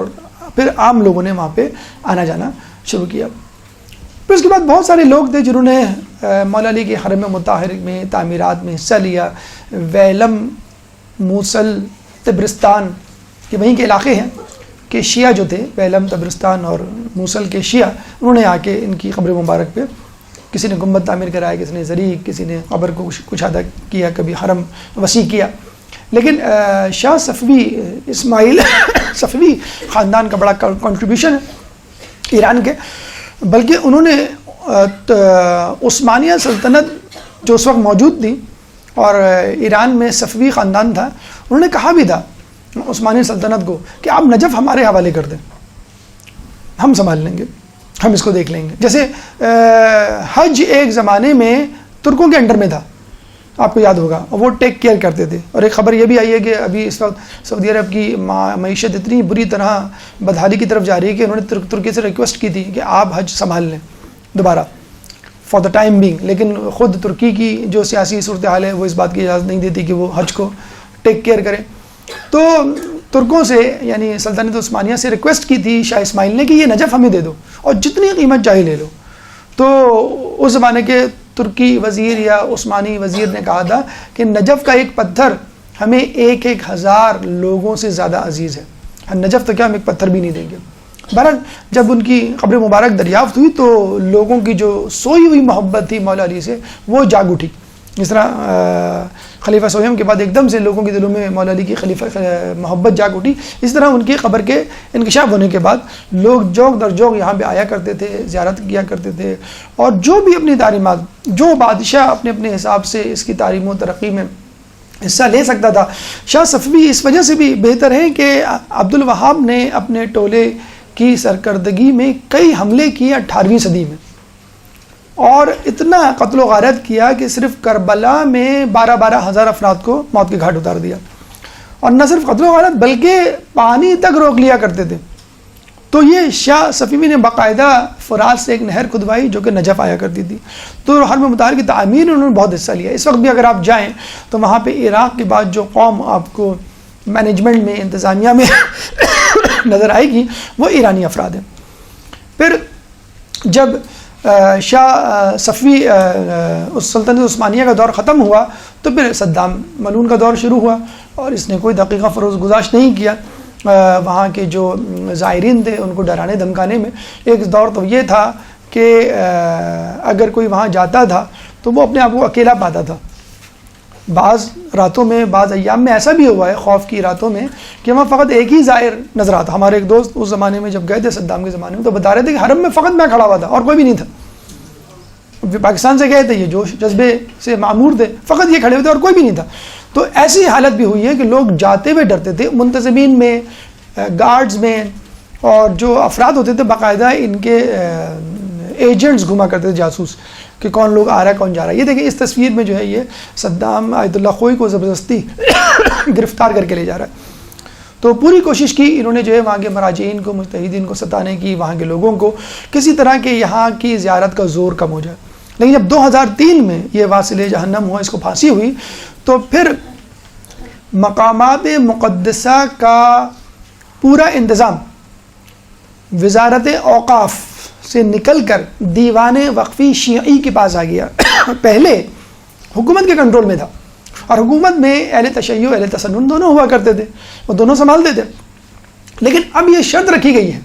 پھر عام لوگوں نے وہاں پہ آنا جانا شروع کیا۔ پھر اس کے بعد بہت سارے لوگ تھے جنہوں نے مولا علی کے حرم مطہر میں تعمیرات میں حصہ لیا۔ ویلم، موصل، طبرستان، یہ وہیں کے علاقے ہیں کہ شیعہ جو تھے، ویلم، طبرستان اور موصل کے شیعہ، انہوں نے آ کے ان کی قبر مبارک پہ کسی نے گنبد تعمیر کرایا، کسی نے زری، کسی نے قبر کو کشادہ کیا، کبھی حرم وسیع کیا۔ لیکن شاہ صفوی اسماعیل صفوی خاندان کا بڑا کنٹریبیوشن ہے ایران کے، بلکہ انہوں نے عثمانیہ سلطنت جو اس وقت موجود تھی اور ایران میں صفوی خاندان تھا، انہوں نے کہا بھی تھا عثمانیہ سلطنت کو کہ آپ نجف ہمارے حوالے کر دیں، ہم سنبھال لیں گے، ہم اس کو دیکھ لیں گے۔ جیسے حج ایک زمانے میں ترکوں کے انڈر میں تھا، آپ کو یاد ہوگا، اور وہ ٹیک کیئر کرتے تھے۔ اور ایک خبر یہ بھی آئی ہے کہ ابھی اس وقت سعودی عرب کی معیشت اتنی بری طرح بدحالی کی طرف جا رہی ہے کہ انہوں نے ترکی سے ریکویسٹ کی تھی کہ آپ حج سنبھال لیں دوبارہ فار دا ٹائم بینگ، لیکن خود ترکی کی جو سیاسی صورتحال ہے وہ اس بات کی اجازت نہیں دیتی کہ وہ حج کو ٹیک کیئر کریں۔ تو ترکوں سے یعنی سلطنت عثمانیہ سے ریکویسٹ کی تھی شاہ اسماعیل نے کہ یہ نجف ہمیں دے دو اور جتنی قیمت چاہیے لے لو۔ تو اس زمانے کے ترکی وزیر یا عثمانی وزیر نے کہا تھا کہ نجف کا ایک پتھر ہمیں 1,000 لوگوں سے زیادہ عزیز ہے، نجف تو کیا ہم ایک پتھر بھی نہیں دیں گے۔ بہرحال جب ان کی قبر مبارک دریافت ہوئی تو لوگوں کی جو سوئی ہوئی محبت تھی مولا علی سے وہ جاگ اٹھی۔ جس طرح خلیفہ سویم کے بعد ایک دم سے لوگوں کے دلوں میں مولا علی کی خلیفہ محبت جاگ اٹھی. اس طرح ان کی قبر کے انکشاف ہونے کے بعد لوگ جوق در جوق یہاں پہ آیا کرتے تھے, زیارت کیا کرتے تھے, اور جو بھی اپنی تعلیمات, جو بادشاہ اپنے اپنے حساب سے اس کی تعلیم و ترقی میں حصہ لے سکتا تھا. شاہ صفوی اس وجہ سے بھی بہتر ہیں کہ عبد الوہاب نے اپنے ٹولے کی سرکردگی میں کئی حملے کیے 18ویں صدی میں, اور اتنا قتل و غارت کیا کہ صرف کربلا میں 12 ہزار افراد کو موت کے گھاٹ اتار دیا. اور نہ صرف قتل و غارت بلکہ پانی تک روک لیا کرتے تھے. تو یہ شاہ صفوی نے باقاعدہ فرات سے ایک نہر کھدوائی جو کہ نجف آیا کرتی تھی. تو حرم مطہر کی تعمیر میں انہوں نے بہت حصہ لیا. اس وقت بھی اگر آپ جائیں تو وہاں پہ عراق کے بعد جو قوم آپ کو مینجمنٹ میں, انتظامیہ میں نظر آئے گی وہ ایرانی افراد ہیں. پھر جب شاہ صفوی سلطنت عثمانیہ کا دور ختم ہوا تو پھر صدام ملعون کا دور شروع ہوا, اور اس نے کوئی دقیقہ فروز گزاشت نہیں کیا وہاں کے جو زائرین تھے ان کو ڈرانے دھمکانے میں. ایک دور تو یہ تھا کہ اگر کوئی وہاں جاتا تھا تو وہ اپنے آپ کو اکیلا پاتا تھا. بعض راتوں میں, بعض ایام میں ایسا بھی ہوا ہے خوف کی راتوں میں کہ وہاں فقط ایک ہی زائر نظر آتا. ہمارے ایک دوست اس زمانے میں جب گئے تھے صدام کے زمانے میں تو بتا رہے تھے کہ حرم میں فقط میں کھڑا ہوا تھا اور کوئی بھی نہیں تھا. پاکستان سے گئے تھے, یہ جوش جذبے سے معمور تھے, فقط یہ کھڑے ہوئے تھے اور کوئی بھی نہیں تھا. تو ایسی حالت بھی ہوئی ہے کہ لوگ جاتے ہوئے ڈرتے تھے. منتظمین میں, گارڈز میں, اور جو افراد ہوتے تھے باقاعدہ ان کے ایجنٹس گھما کرتے تھے, جاسوس, کہ کون لوگ آ رہا ہے کون جا رہا ہے. یہ دیکھیں اس تصویر میں جو ہے یہ صدام آیت اللہ خوئی کو زبردستی گرفتار کر کے لے جا رہا ہے. تو پوری کوشش کی انہوں نے جو ہے وہاں کے مراجعین کو, مجتہدین کو ستانے کی, وہاں کے لوگوں کو کسی طرح کے یہاں کی زیارت کا زور کم ہو جائے. لیکن جب 2003 میں یہ واصل جہنم ہوا, اس کو پھانسی ہوئی, تو پھر مقامات مقدسہ کا پورا انتظام وزارت اوقاف سے نکل کر دیوان وقفی شیعی کے پاس آ گیا. پہلے حکومت کے کنٹرول میں تھا, اور حکومت میں اہل تشیع اہل تسنن دونوں ہوا کرتے تھے, وہ دونوں سنبھالتے تھے. لیکن اب یہ شرط رکھی گئی ہے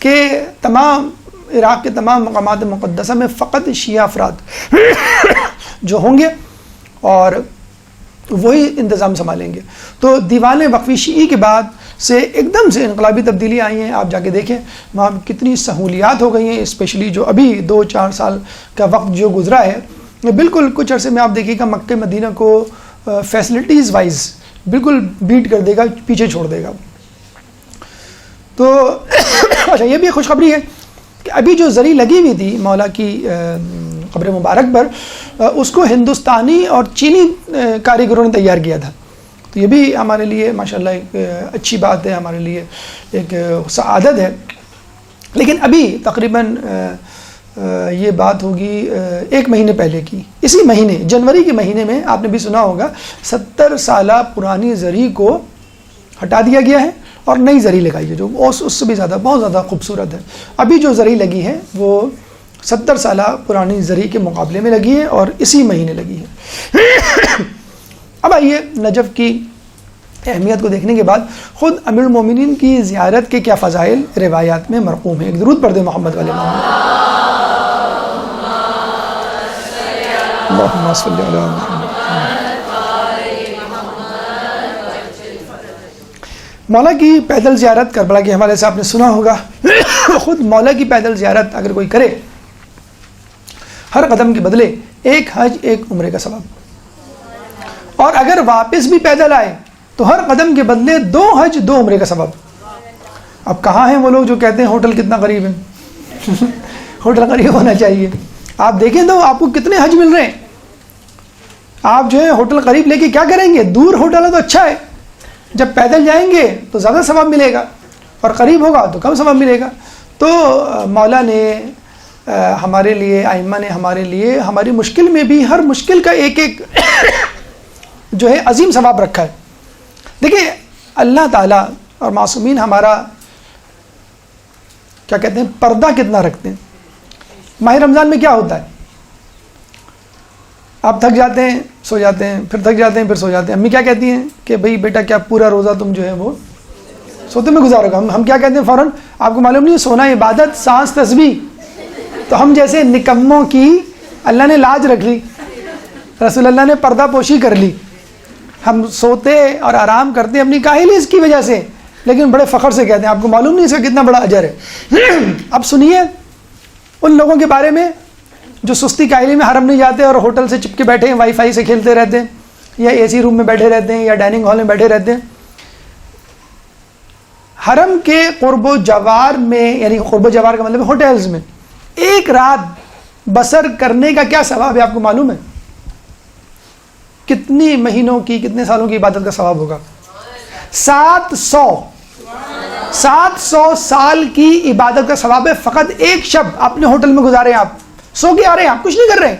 کہ تمام عراق کے تمام مقامات مقدسہ میں فقط شیعہ افراد جو ہوں گے اور وہی انتظام سنبھالیں گے. تو دیوان وقفی شیعی کے بعد سے ایک دم سے انقلابی تبدیلی آئی ہیں. آپ جا کے دیکھیں وہاں کتنی سہولیات ہو گئی ہیں, اسپیشلی جو ابھی 2-4 سال کا وقت جو گزرا ہے, بالکل کچھ عرصے میں آپ دیکھیے گا مکہ مدینہ کو فیسلٹیز وائز بالکل بیٹ کر دے گا, پیچھے چھوڑ دے گا. تو اچھا یہ بھی خوشخبری ہے کہ ابھی جو زری لگی ہوئی تھی مولا کی قبر مبارک پر, اس کو ہندوستانی اور چینی کاریگروں نے تیار کیا تھا. تو یہ بھی ہمارے لیے ماشاءاللہ ایک اچھی بات ہے, ہمارے لیے ایک سعادت ہے. لیکن ابھی تقریباً یہ بات ہوگی 1 مہینے پہلے کی, اسی مہینے جنوری کے مہینے میں آپ نے بھی سنا ہوگا 70 سالہ پرانی زری کو ہٹا دیا گیا ہے اور نئی زری لگائی ہے جو اس سے بھی زیادہ بہت زیادہ خوبصورت ہے. ابھی جو زری لگی ہے وہ 70 سالہ پرانی زری کے مقابلے میں لگی ہے اور اسی مہینے لگی ہے. اب آئیے نجف کی اہمیت کو دیکھنے کے بعد خود امیر المومنین کی زیارت کے کیا فضائل روایات میں مرقوم ہیں. ایک درود پڑھ دیں محمد والے محمد. اللہم صلی علی محمد. مولا کی پیدل زیارت کربلا کے حوالے سے آپ نے سنا ہوگا. خود مولا کی پیدل زیارت اگر کوئی کرے, ہر قدم کے بدلے 1 حج 1 عمرے کا ثواب, اور اگر واپس بھی پیدل آئے تو ہر قدم کے بدلے 2 حج 2 عمرے کا ثواب. اب کہاں ہیں وہ لوگ جو کہتے ہیں ہوٹل کتنا قریب ہے؟ ہوٹل قریب ہونا چاہیے. آپ دیکھیں تو آپ کو کتنے حج مل رہے ہیں. آپ جو ہے ہوٹل قریب لے کے کیا کریں گے؟ دور ہوٹل ہے تو اچھا ہے, جب پیدل جائیں گے تو زیادہ ثواب ملے گا, اور قریب ہوگا تو کم ثواب ملے گا. تو مولا نے ہمارے لیے, ائمہ نے ہمارے لیے ہماری مشکل میں بھی ہر مشکل کا ایک جو ہے عظیم ثواب رکھا ہے. دیکھیں اللہ تعالیٰ اور معصومین ہمارا کیا کہتے ہیں پردہ کتنا رکھتے ہیں. ماہ رمضان میں کیا ہوتا ہے, آپ تھک جاتے ہیں سو جاتے ہیں, پھر تھک جاتے ہیں پھر سو جاتے ہیں. امی کیا کہتی ہیں کہ بھئی بیٹا کیا پورا روزہ تم جو ہے وہ سوتے میں گزارو گا. ہم کیا کہتے ہیں فوراً, آپ کو معلوم نہیں سونا عبادت سانس تسبیح. تو ہم جیسے نکموں کی اللہ نے لاج رکھ لی, رسول اللہ نے پردہ پوشی کر لی, ہم سوتے اور آرام کرتے ہیں اپنی کاہلی اس کی وجہ سے، لیکن بڑے فخر سے کہتے ہیں آپ کو معلوم نہیں اس کا کتنا بڑا اجر ہے۔ اب سنیے ان لوگوں کے بارے میں جو سستی کاہلی میں حرم نہیں جاتے اور ہوٹل سے چپکے بیٹھے ہیں، وائی فائی سے کھیلتے رہتے ہیں، یا اے سی روم میں بیٹھے رہتے ہیں، یا ڈائننگ ہال میں بیٹھے رہتے ہیں۔ حرم کے قرب و جوار میں، یعنی قرب و جوار کا مطلب ہوٹلز میں ایک رات بسر کرنے کا کیا ثواب ہے آپ کو معلوم ہے؟ کتنی مہینوں کی، کتنے سالوں کی عبادت کا ثواب ہوگا؟ 700 سال کی عبادت کا ثواب ہے۔ فقط ایک شب اپنے ہوٹل میں گزارے ہیں، آپ سو کے آ رہے ہیں، آپ کچھ نہیں کر رہے ہیں،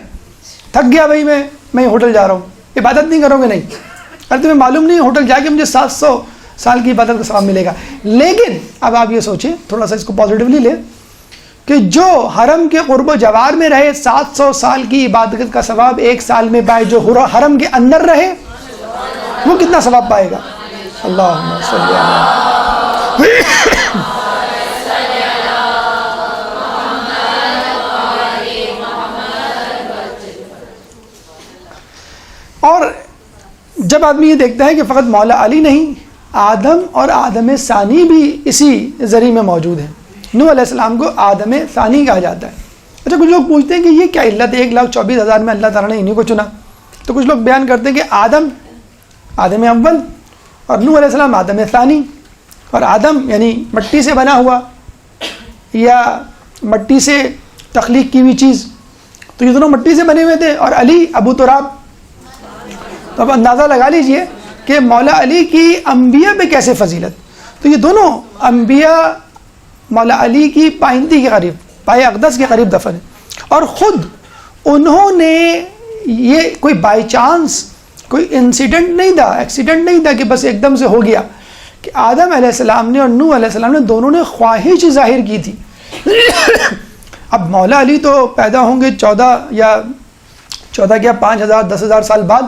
تھک گیا بھائی میں ہوٹل جا رہا ہوں، عبادت نہیں کرو گے؟ نہیں، اگر تمہیں معلوم نہیں ہوٹل جا کے مجھے 700 سال کی عبادت کا ثواب ملے گا۔ لیکن اب آپ یہ سوچیں، تھوڑا سا اس کو پازیٹیولی لیں، کہ جو حرم کے قرب و جوار میں رہے 700 سال کی عبادت کا ثواب ایک سال میں پائے، جو حرم کے اندر رہے وہ کتنا ثواب پائے گا؟ اللہم صلی اور جب آدمی یہ دیکھتا ہے کہ فقط مولا علی نہیں، آدم اور آدم ثانی بھی اسی ذریعے میں موجود ہیں۔ نوح علیہ السلام کو آدم ثانی کہا جاتا ہے۔ اچھا، کچھ لوگ پوچھتے ہیں کہ یہ کیا علت ہے 1,24,000 میں اللہ تعالیٰ نے انہیں کو چنا؟ تو کچھ لوگ بیان کرتے ہیں کہ آدم اول اور نوح علیہ السلام آدم ثانی، اور آدم یعنی مٹی سے بنا ہوا یا مٹی سے تخلیق کی ہوئی چیز، تو یہ دونوں مٹی سے بنے ہوئے تھے، اور علی ابو تراب۔ تو اب اندازہ لگا لیجئے کہ مولا علی کی انبیاء پہ کیسے فضیلت۔ تو یہ دونوں انبیاء مولا علی کی پائندی کے قریب، پائے اقدس کے قریب دفن ہے، اور خود انہوں نے یہ کوئی بائی چانس، کوئی انسیڈنٹ نہیں تھا، ایکسیڈنٹ نہیں تھا کہ بس ایک دم سے ہو گیا، کہ آدم علیہ السلام نے اور نوح علیہ السلام نے دونوں نے خواہش ظاہر کی تھی۔ اب مولا علی تو پیدا ہوں گے 14 کیا 5,000 10,000 سال بعد،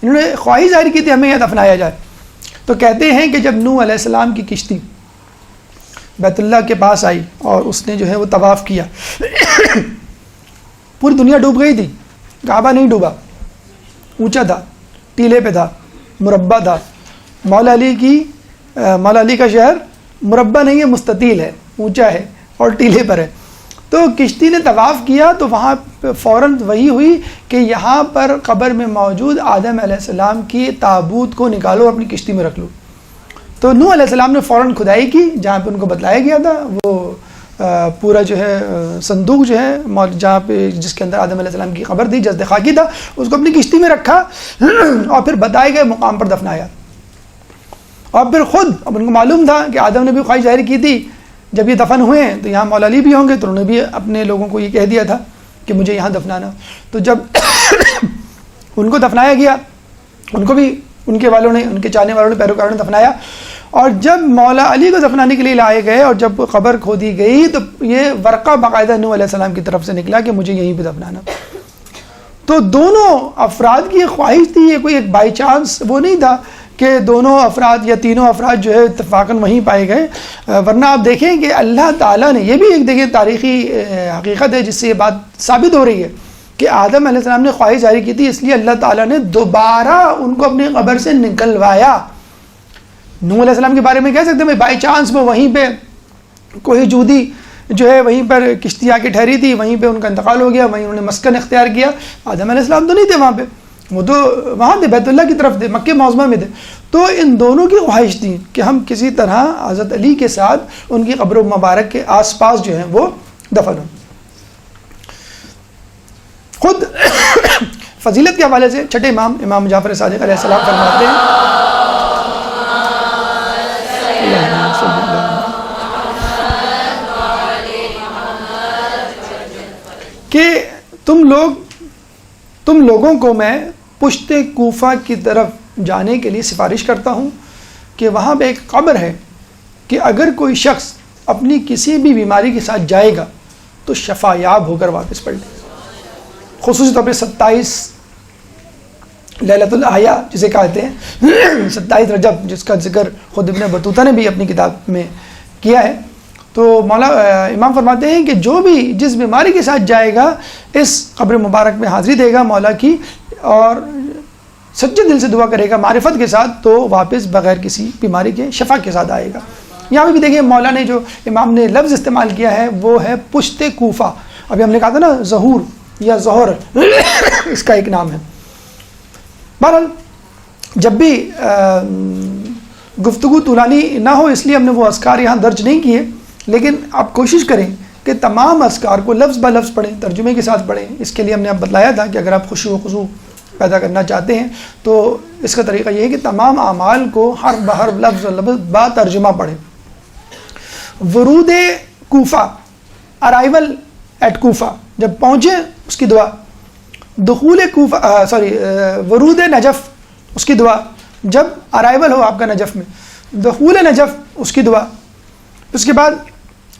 انہوں نے خواہش ظاہر کی تھی ہمیں یہاں دفنایا جائے۔ تو کہتے ہیں کہ جب نوح علیہ السلام کی کشتی بیت اللہ کے پاس آئی اور اس نے جو ہے وہ طواف کیا، پوری دنیا ڈوب گئی تھی، کعبہ نہیں ڈوبا، اونچا تھا، ٹیلے پہ تھا، مربع تھا۔ مولا علی کا شہر مربع نہیں ہے، مستطیل ہے، اونچا ہے اور ٹیلے پر ہے۔ تو کشتی نے طواف کیا تو وہاں فوراً وہی ہوئی کہ یہاں پر قبر میں موجود آدم علیہ السلام کی تابوت کو نکالو اور اپنی کشتی میں رکھ لو۔ تو نوح علیہ السلام نے فوراً کھدائی کی جہاں پہ ان کو بتلایا گیا تھا، وہ پورا جو ہے صندوق جو ہے جہاں پہ جس کے اندر آدم علیہ السلام کی قبر تھی، جسد خاکی تھا، اس کو اپنی کشتی میں رکھا اور پھر بتائے گئے مقام پر دفنایا۔ اور پھر خود اب ان کو معلوم تھا کہ آدم نے بھی خواہش ظاہر کی تھی جب یہ دفن ہوئے ہیں تو یہاں مولا علی بھی ہوں گے، تو انہوں نے بھی اپنے لوگوں کو یہ کہہ دیا تھا کہ مجھے یہاں دفنانا۔ تو جب ان کو دفنایا گیا، ان کو بھی ان کے والوں نے، ان کے چاہنے والوں نے، پیروکاروں نے دفنایا، اور جب مولا علی کو دفنانے کے لیے لائے گئے اور جب قبر کھودی گئی تو یہ ورقہ باقاعدہ نوح علیہ السلام کی طرف سے نکلا کہ مجھے یہیں پہ دفنانا۔ تو دونوں افراد کی خواہش تھی، یہ کوئی ایک بائی چانس وہ نہیں تھا کہ دونوں افراد یا تینوں افراد جو ہے اتفاقاً وہیں پائے گئے۔ ورنہ آپ دیکھیں کہ اللہ تعالیٰ نے، یہ بھی ایک دیکھیں تاریخی حقیقت ہے جس سے یہ بات ثابت ہو رہی ہے کہ آدم علیہ السلام نے خواہش ظاہر کی تھی، اس لیے اللہ تعالیٰ نے دوبارہ ان کو اپنی قبر سے نکلوایا۔ نوح علیہ السلام کے بارے میں کہہ سکتے ہیں بائی چانس وہ وہیں پہ کوئی جودی جو ہے وہیں پر کشتی آ کے ٹھہری تھی، وہیں پہ ان کا انتقال ہو گیا، وہیں انہوں نے مسکن اختیار کیا۔ آدم علیہ السلام تو نہیں تھے وہاں پہ، وہ تو وہاں تھے، بیت اللہ کی طرف تھے، مکہ معظمہ میں تھے۔ تو ان دونوں کی خواہش تھی کہ ہم کسی طرح حضرت علی کے ساتھ ان کی قبر مبارک کے آس پاس جو ہیں وہ دفن ہوں۔ خود فضیلت کے حوالے سے چھٹے امام جعفر صادق علیہ السلام فرماتے ہیں کہ تم لوگوں کو میں پشت کوفہ کی طرف جانے کے لیے سفارش کرتا ہوں کہ وہاں پہ ایک قبر ہے کہ اگر کوئی شخص اپنی کسی بھی بیماری کے ساتھ جائے گا تو شفا یاب ہو کر واپس پلٹے گا۔ خصوصی طور پہ 27 لیلۃ الاحیاء جسے کہتے ہیں، 27 رجب، جس کا ذکر خود ابن بطوطہ نے بھی اپنی کتاب میں کیا ہے۔ تو مولا امام فرماتے ہیں کہ جو بھی جس بیماری کے ساتھ جائے گا اس قبر مبارک میں حاضری دے گا مولا کی، اور سچے دل سے دعا کرے گا معرفت کے ساتھ تو واپس بغیر کسی بیماری کے شفا کے ساتھ آئے گا. یہاں پہ بھی دیکھیں مولا نے جو امام نے لفظ استعمال کیا ہے وہ ہے پشت کوفہ. ابھی ہم نے کہا تھا نا ظہور یا ظہر اس کا ایک نام ہے. بہرحال جب بھی گفتگو طولانی نہ ہو اس لیے ہم نے وہ اذکار یہاں درج نہیں کیے، لیکن آپ کوشش کریں کہ تمام اذکار کو لفظ بہ لفظ پڑھیں، ترجمے کے ساتھ پڑھیں. اس کے لیے ہم نے اب بتلایا تھا کہ اگر آپ خشوع و خضوع پیدا کرنا چاہتے ہیں تو اس کا طریقہ یہ ہے کہ تمام اعمال کو حرف بحرف لفظ با ترجمہ پڑھیں. ورود کوفہ، ارائیول ایٹ کوفہ، جب پہنچے اس کی دعا. دخول کوفہ ورود نجف اس کی دعا، جب ارائیول ہو آپ کا نجف میں. دخول نجف اس کی دعا. اس کے بعد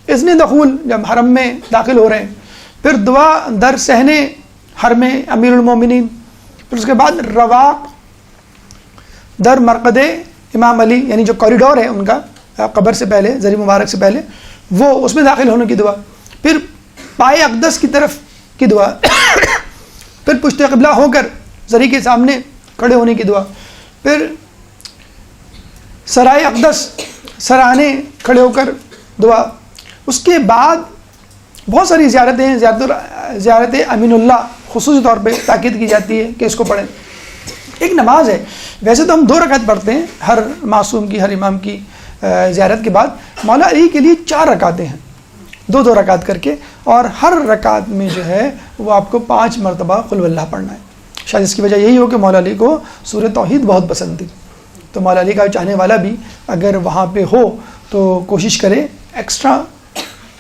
اذن دخول جب حرم میں داخل ہو رہے ہیں، پھر دعا در صحن حرم امیر المومنین. پھر اس کے بعد رواق در مرقد امام علی، یعنی جو کوریڈور ہے ان کا قبر سے پہلے، زری مبارک سے پہلے، وہ اس میں داخل ہونے کی دعا. پھر پائے اقدس کی طرف کی دعا. پھر پشت قبلہ ہو کر زری کے سامنے کھڑے ہونے کی دعا. پھر سرائے اقدس سرانے کھڑے ہو کر دعا. اس کے بعد بہت ساری زیارتیں ہیں. زیارت امین اللہ خصوصی طور پہ تاکید کی جاتی ہے کہ اس کو پڑھیں. ایک نماز ہے، ویسے تو ہم 2 رکعت پڑھتے ہیں ہر معصوم کی، ہر امام کی زیارت کے بعد. مولا علی کے لیے 4 رکعتیں ہیں، 2 رکعت کر کے، اور ہر رکعت میں جو ہے وہ آپ کو 5 مرتبہ قل واللہ پڑھنا ہے. شاید اس کی وجہ یہی ہو کہ مولا علی کو سورہ توحید بہت پسند تھی. تو مولا علی کا چاہنے والا بھی اگر وہاں پہ ہو تو کوشش کرے ایکسٹرا،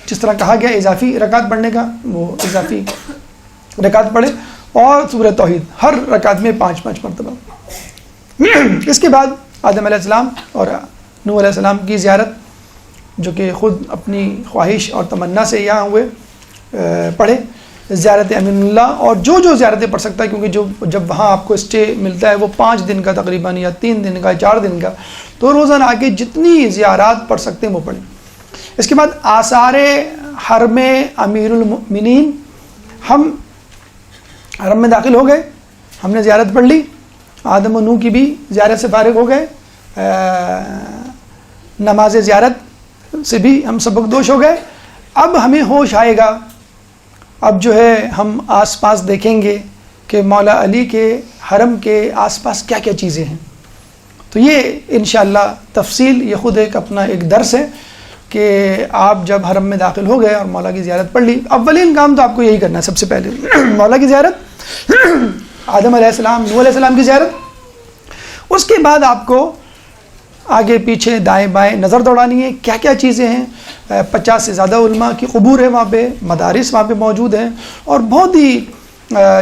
جس طرح کہا گیا اضافی رکعت پڑھنے کا، وہ اضافی رکعت پڑھے، اور سورہ توحید ہر رکعت میں 5 مرتبہ. اس کے بعد آدم علیہ السلام اور نوح علیہ السلام کی زیارت، جو کہ خود اپنی خواہش اور تمنا سے یہاں ہوئے، پڑھے. زیارت امین اللہ، اور جو زیارتیں پڑھ سکتا ہے، کیونکہ جب وہاں آپ کو اسٹے ملتا ہے وہ 5 دن کا تقریباً، یا 3 دن کا، 4 دن کا، تو روزانہ آ کے جتنی زیارات پڑھ سکتے ہیں وہ پڑھیں. اس کے بعد آثار حرم امیر المؤمنین. ہم حرم میں داخل ہو گئے، ہم نے زیارت پڑھ لی، آدم و نوح کی بھی زیارت سے فارغ ہو گئے، نماز زیارت سے بھی ہم سبق دوش ہو گئے. اب ہمیں ہوش آئے گا، اب جو ہے ہم آس پاس دیکھیں گے کہ مولا علی کے حرم کے آس پاس کیا کیا چیزیں ہیں. تو یہ انشاءاللہ تفصیل، یہ خود اپنا ایک درس ہے کہ آپ جب حرم میں داخل ہو گئے اور مولا کی زیارت پڑھ لی، اولین کام تو آپ کو یہی کرنا ہے. سب سے پہلے مولا کی زیارت، آدم علیہ السلام، نوح علیہ السلام کی زیارت. اس کے بعد آپ کو آگے پیچھے دائیں بائیں نظر دوڑانی ہے، کیا کیا چیزیں ہیں. 50 سے زیادہ علماء کی قبور ہے وہاں پہ، مدارس وہاں پہ موجود ہیں، اور بہت ہی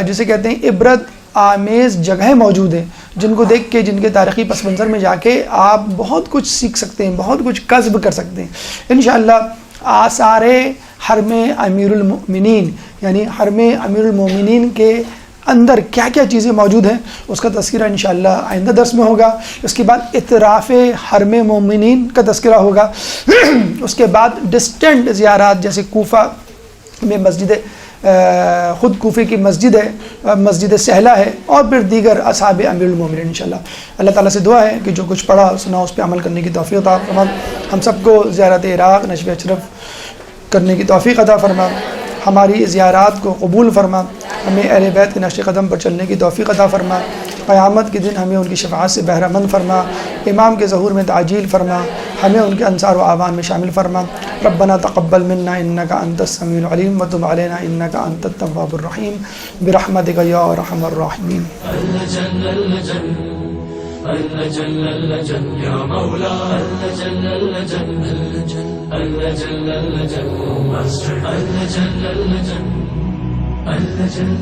جسے کہتے ہیں عبرت آمیز جگہیں موجود ہیں، جن کو دیکھ کے، جن کے تاریخی پس منظر میں جا کے آپ بہت کچھ سیکھ سکتے ہیں، بہت کچھ کسب کر سکتے ہیں انشاءاللہ. آثار حرم امیر المؤمنین، یعنی حرم امیر المؤمنین کے اندر کیا کیا چیزیں موجود ہیں، اس کا تذکرہ انشاءاللہ آئندہ درس میں ہوگا. اس کے بعد اطراف حرم مومنین کا تذکرہ ہوگا. اس کے بعد ڈسٹنٹ زیارات، جیسے کوفہ میں مسجد، خود کوفے کی مسجد ہے، مسجد سہلہ ہے، اور پھر دیگر اصحاب امیر المومنین انشاءاللہ. اللہ تعالیٰ سے دعا ہے کہ جو کچھ پڑھا سنا اس پہ عمل کرنے کی توفیق عطا فرما. ہم سب کو زیارت عراق نشو اشرف کرنے کی توفیق عطا فرما. ہماری زیارات کو قبول فرما. ہمیں اہل بیت کے نقش قدم پر چلنے کی توفیق عطا فرما. قیامت کے دن ہمیں ان کی شفاعت سے بہرہ مند فرما. امام کے ظہور میں تعجیل فرما. ہمیں ان کے انصار و اعوان میں شامل فرما. ربنا تقبل منا انک انت السمیع العلیم وتب علینا انک انت التواب الرحیم برحمتک یا ارحم الراحمین. يا مولا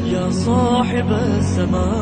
يا صاحب السماء